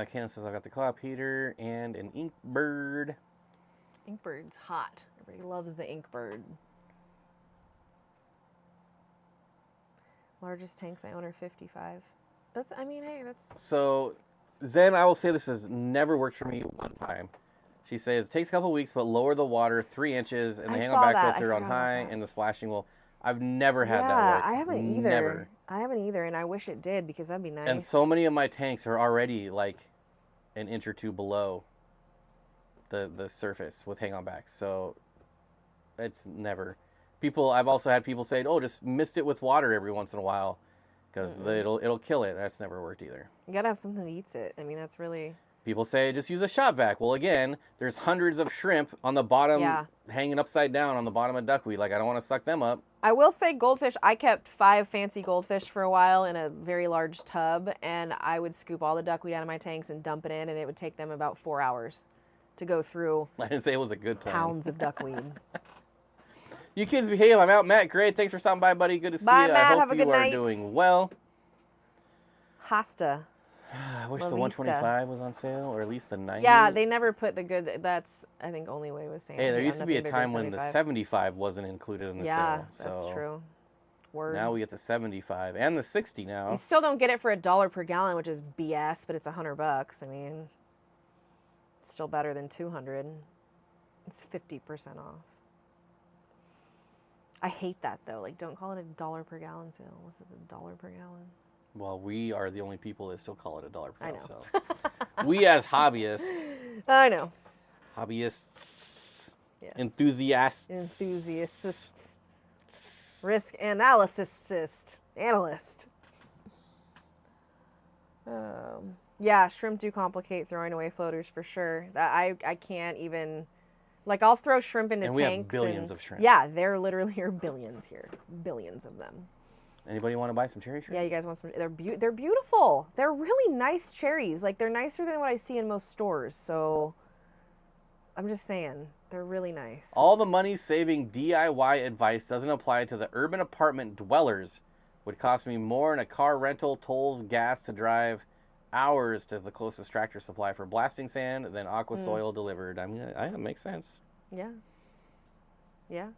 Candace says, I've got the co-op heater and an ink bird. Ink bird's hot. Everybody loves the ink bird. Largest tanks I own are 55. Hey, that's... So, Zen, I will say this has never worked for me one time. She says, it takes a couple weeks, but lower the water 3 inches and the hang-on-back filter on high and the splashing will... I've never had that work. I haven't either. Never. I haven't either, and I wish it did because that'd be nice. And so many of my tanks are already like an inch or two below the surface with hang-on-backs. So it's never... I've also had people say, oh, just mist it with water every once in a while because it'll kill it. That's never worked either. You gotta have something that eats it. I mean, that's really... People say just use a shop vac. Well, again, there's hundreds of shrimp on the bottom, hanging upside down on the bottom of duckweed. Like, I don't want to suck them up. I will say goldfish, I kept 5 fancy goldfish for a while in a very large tub, and I would scoop all the duckweed out of my tanks and dump it in, and it would take them about 4 hours to go through I didn't say it was a good plan. pounds of duckweed. You kids behave. I'm out. Matt, great. Thanks for stopping by, buddy. Good to see you. Matt. I hope Have a good night. You are doing well. Hasta. I wish the 125 was on sale, or at least the 90. Yeah, they never put the good. That's, I think, only way was saying. Hey, there used to be a time when the 75 wasn't included in the sale. Yeah, that's true. Word. Now we get the 75 and the 60 now. You still don't get it for $1 per gallon, which is BS, but it's $100. I mean, it's still better than $200. It's 50% off. I hate that though. Like, don't call it $1 per gallon sale. Unless it's $1 per gallon. Well, we are the only people that still call it $1 per gallon. I know. So. We as hobbyists. I know. Hobbyists. Yes. Enthusiasts. Risk analyst. Yeah, shrimp do complicate throwing away floaters for sure. I can't even, like, I'll throw shrimp into and tanks. We have billions of shrimp. Yeah, there literally are billions here. Billions of them. Anybody want to buy some cherry shrimp? Yeah, you guys want some? They're beautiful. They're really nice cherries. Like, they're nicer than what I see in most stores. So, I'm just saying, they're really nice. All the money-saving DIY advice doesn't apply to the urban apartment dwellers. Would cost me more in a car rental, tolls, gas to drive hours to the closest tractor supply for blasting sand than aqua soil delivered. I mean, it makes sense. Yeah. Yeah.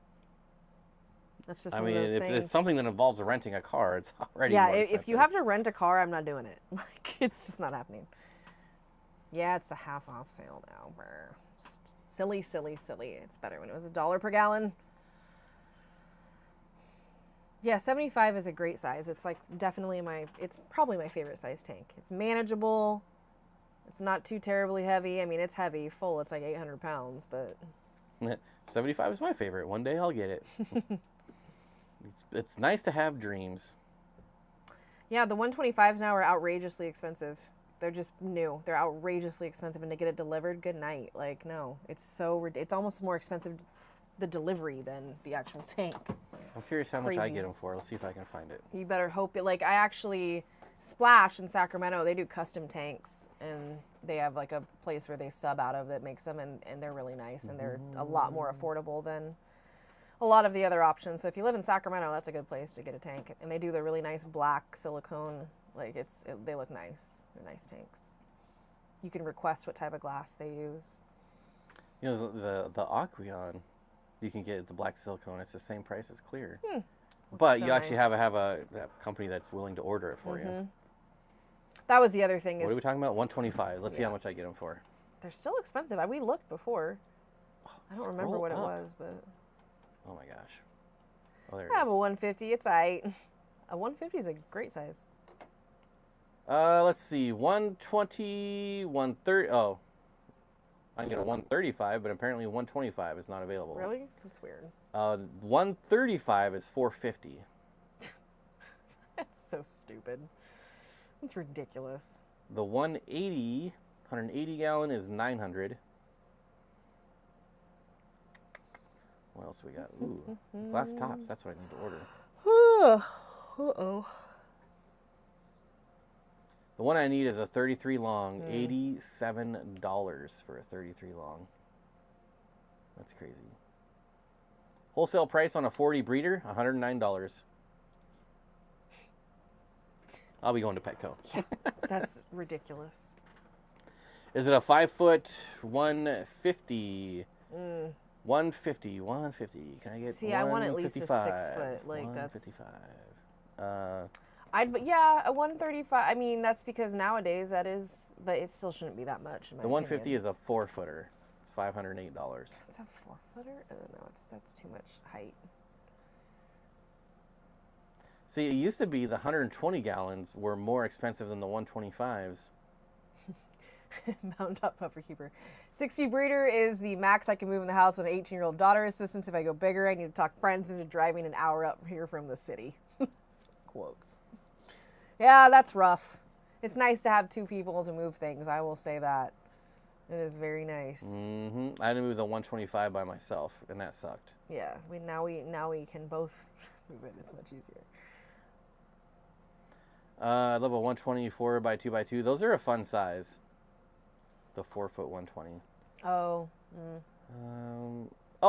That's just I one mean, of those if things. it's something that involves renting a car, it's already yeah. more expensive. If you have to rent a car, I'm not doing it. Like, it's just not happening. Yeah, it's the half off sale now. Brr. Silly. It's better when it was $1 per gallon. Yeah, 75 is a great size. It's like definitely it's probably my favorite size tank. It's manageable. It's not too terribly heavy. I mean, it's heavy. Full, it's like 800 pounds, but... 75 is my favorite. One day I'll get it. It's nice to have dreams. Yeah, the 125s now are outrageously expensive. They're just new. They're outrageously expensive, and to get it delivered, good night. Like, no, it's almost more expensive, the delivery, than the actual tank. I'm curious how much I get them for. Let's see if I can find it. You better hope it. Like, I actually, Splash in Sacramento, they do custom tanks, and they have like a place where they sub out of that makes them, and they're really nice, and they're a lot more affordable than a lot of the other options. So if you live in Sacramento, that's a good place to get a tank. And they do the really nice black silicone Like they look nice. They're nice tanks. You can request what type of glass they use. You know, the Aquarium, you can get the black silicone. It's the same price as clear. But so you actually nice. have a company that's willing to order it for you. That was the other thing. What Is are we talking about? 125. Let's see how much I get them for. they're still expensive. We looked before. I don't remember what it was, but. Oh my gosh. Oh, there it I have is. a 150. It's aight. A 150 is a great size. Let's see. 120, 130. Oh. I can get a 135, but apparently 125 is not available. Really? That's weird. 135 is 450. That's so stupid. That's ridiculous. The 180 gallon is 900. What else we got? Ooh, glass tops. That's what I need to order. Uh-oh. The one I need is a 33 long, $87 for a 33 long. That's crazy. Wholesale price on a 40 breeder, $109. I'll be going to Petco. That's ridiculous. Is it a 5 foot 150? 150. Can I get? See, I want at least a 6 foot. Like 155. But yeah, a 135. I mean, that's because nowadays that is, but it still shouldn't be that much. In my The 150 opinion. is a 4 footer. It's $508. It's a 4 footer. Oh no, that's too much height. See, it used to be the 120 gallons were more expensive than the 125s. Mountain top puffer keeper. 60 breeder is the max I can move in the house with an 18-year-old daughter. Assistance if I go bigger. I need to talk friends into driving an hour up here from the city. Quotes. Yeah, that's rough. It's nice to have 2 people to move things. I will say that. It is very nice. I had to move the 125 by myself, and that sucked. Yeah, now we can both move it. It's much easier. I love a 124 by 2x2. Those are a fun size. The 4 foot 120. Oh.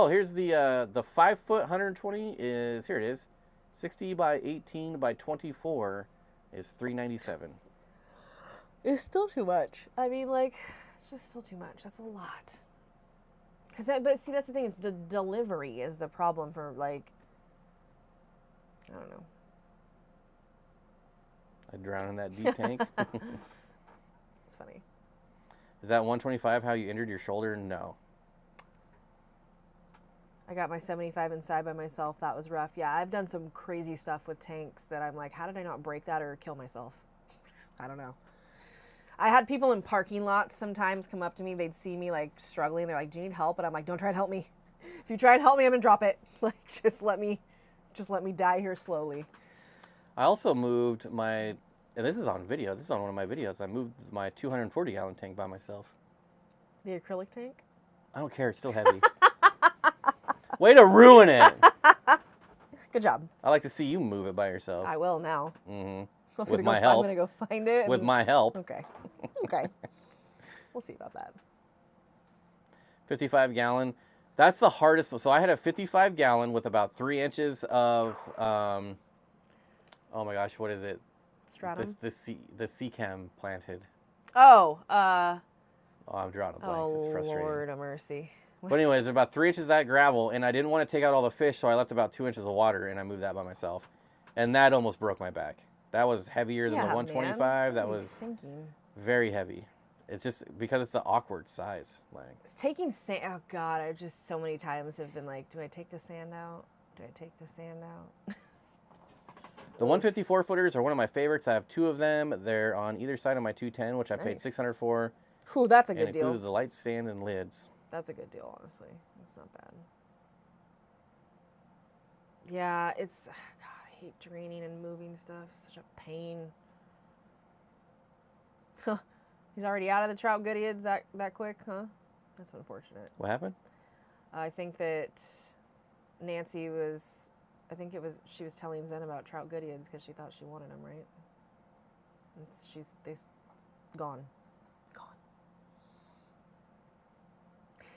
Here's the 5 foot 120 is, here it is. 60 by 18 by 24 is $397. It's still too much. I mean, like, it's just still too much. That's a lot. But see, that's the thing. It's the delivery is the problem for, like, I don't know. I drown in that deep tank. It's funny. Is that 125 how you injured your shoulder? No. I got my 75 inside by myself. That was rough. Yeah, I've done some crazy stuff with tanks that I'm like, how did I not break that or kill myself? I don't know. I had people in parking lots sometimes come up to me. They'd see me like struggling. They're like, do you need help? And I'm like, don't try and help me. If you try and help me, I'm gonna drop it. Like, just let me die here slowly. I also moved my, and this is on video. This is on one of my videos. I moved my 240 gallon tank by myself. The acrylic tank? I don't care. It's still heavy. Way to ruin it. Good job. I like to see you move it by yourself. I will now. With my help. I'm gonna go find it. With my help. Okay. Okay. We'll see about that. 55 gallon. That's the hardest. So I had a 55 gallon with about 3 inches of, oh my gosh, what is it? Stratum? The C-cam planted. Oh, Oh, I'm drawing a blank. It's frustrating. Lord of mercy. But anyways, there's about 3 inches of that gravel, and I didn't want to take out all the fish, so I left about 2 inches of water, and I moved that by myself. And that almost broke my back. That was heavier than the 125. Man. That What are you was thinking? very heavy. It's just because it's the awkward size. Like, It's taking sand. Oh God, I just so many times have been like, do I take the sand out? Do I take the sand out? the 154 footers are one of my favorites. I have 2 of them. They're on either side of my 210, which I paid Nice. $600 for. Ooh, that's a And good deal. included the light stand and lids. That's a good deal, honestly. It's not bad. Yeah, it's, God, I hate draining and moving stuff. It's such a pain. He's already out of the trout goodieds that quick, huh? That's unfortunate. What happened? I think that Nancy was, she was telling Zen about trout goodieds because she thought she wanted them, right? Gone.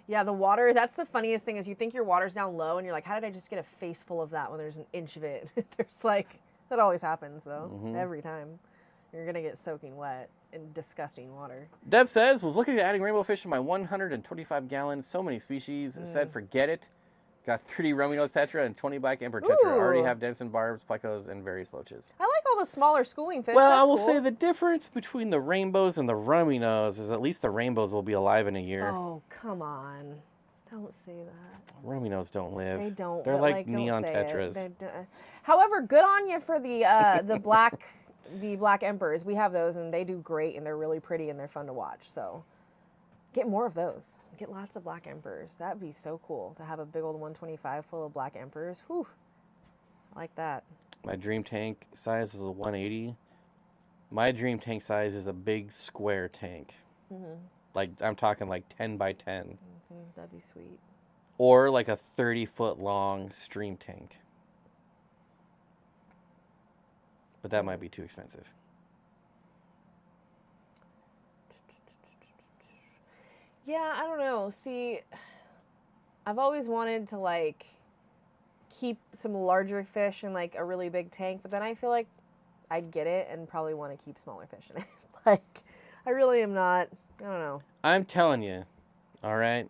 Yeah, the water, that's the funniest thing is you think your water's down low and you're like, how did I just get a face full of that when there's an inch of it? There's like, that always happens though, every time. You're gonna get soaking wet in disgusting water. Deb says, was looking at adding rainbow fish to my 125 gallon, so many species. Said, forget it. Got 30 Romeo tetra and 20 black emperor tetra. Already have Denson barbs, plecos, and various loaches. I like all the smaller schooling fish. Well, That's I will cool. say the difference between the rainbows and the Romeos is at least the rainbows will be alive in a year. Oh, come on. Don't say that. Romeos don't live. They don't. They're but, like don't neon say tetras. it. However, good on you for the black emperors. We have those, and they do great, and they're really pretty, and they're fun to watch. So get more of those. Get lots of black emperors. That'd be so cool to have a big old 125 full of black emperors. Whew. I like that. My dream tank size is a 180. My dream tank size is a big square tank. Like, I'm talking like 10 by 10. That'd be sweet. Or like a 30-foot long stream tank. But that might be too expensive. Yeah, I don't know. See, I've always wanted to like keep some larger fish in like a really big tank, but then I feel like I'd get it and probably want to keep smaller fish in it. Like, I really am not, I don't know. I'm telling you, all right?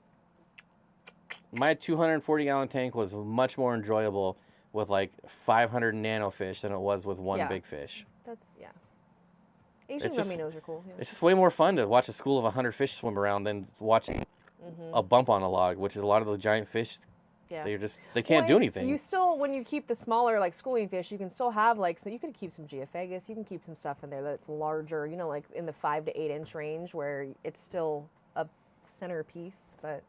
My 240-gallon tank was much more enjoyable with like 500 nano fish than it was with one big fish. That's, yeah. Asian Romeos are cool. Yeah. It's just way more fun to watch a school of 100 fish swim around than watching a bump on a log, which is a lot of the giant fish. Yeah. They can't do anything. You still, when you keep the smaller like schooling fish, you can still have like, so you could keep some geophagus, you can keep some stuff in there that's larger, you know, like in the 5 to 8 inch range where it's still a centerpiece, but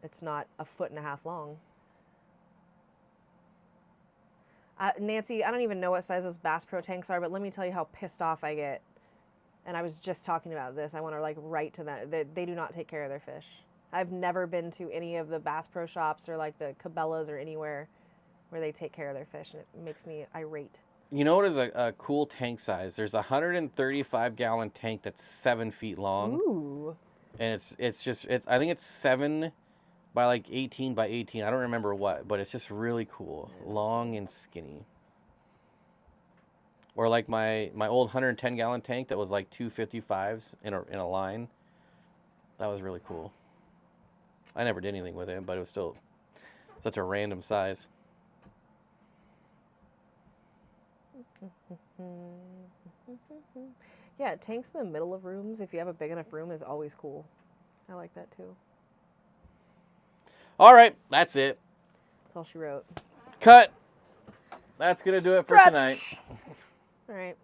it's not a 1.5 feet long. Nancy, I don't even know what size those Bass Pro tanks are, but let me tell you how pissed off I get. And I was just talking about this. I want to like write to them. They do not take care of their fish. I've never been to any of the Bass Pro shops or like the Cabela's or anywhere where they take care of their fish, and it makes me irate. You know what is a cool tank size? There's a 135-gallon tank that's 7 feet long. Ooh. And I think it's 7 by like 18 by 18. I don't remember what, but it's just really cool. Long and skinny. Or like my old 110-gallon tank that was like 255s in a line. That was really cool. I never did anything with it, but it was still such a random size. Yeah, tanks in the middle of rooms, if you have a big enough room, is always cool. I like that too. All right, that's it. That's all she wrote. Cut. That's going to do it for tonight. All right.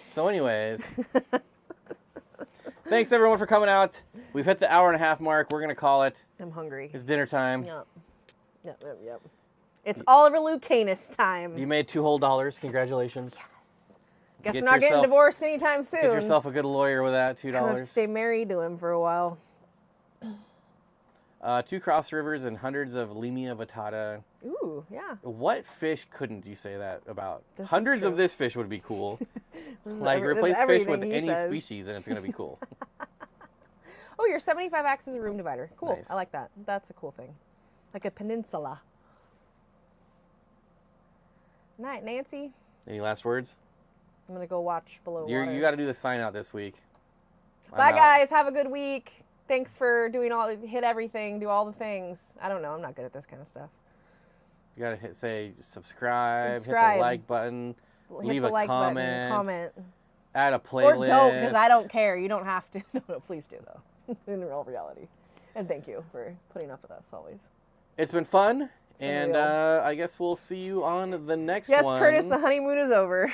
So anyways, thanks everyone for coming out. We've hit the 1.5-hour mark. We're going to call it. I'm hungry. It's dinner time. Yep. It's Oliver Lucanus time. You made $2 whole. Congratulations. Yes. Guess we're not getting divorced anytime soon. Get yourself a good lawyer with that, $2. I'll stay married to him for a while. 2 cross rivers and hundreds of Limia vittata. Ooh, yeah. What fish couldn't you say that about? This Hundreds is true. of this fish would be cool. Like, replace fish with any species and it's going to be cool. Oh, your 75 acts as a room divider. Cool. Nice. I like that. That's a cool thing. Like a peninsula. Night, Nancy. Any last words? I'm going to go watch Below Water. You got to do the sign out this week. Bye, guys. Have a good week. Thanks for doing hit everything, do all the things. I don't know. I'm not good at this kind of stuff. You got to say subscribe, hit the like button, leave a comment, add a playlist. Or don't, because I don't care. You don't have to. No, please do, though, in real reality. And thank you for putting up with us always. It's been fun, and I guess we'll see you on the next one. Yes, Curtis, the honeymoon is over.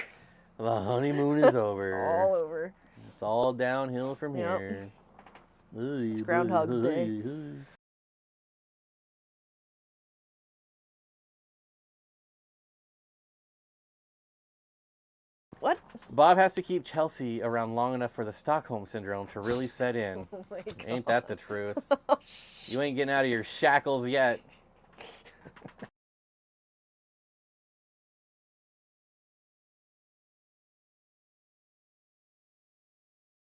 The honeymoon is over. It's all over. It's all downhill from here. It's Groundhog's Day. What? Bob has to keep Chelsea around long enough for the Stockholm Syndrome to really set in. Oh my God. Ain't that the truth? You ain't getting out of your shackles yet.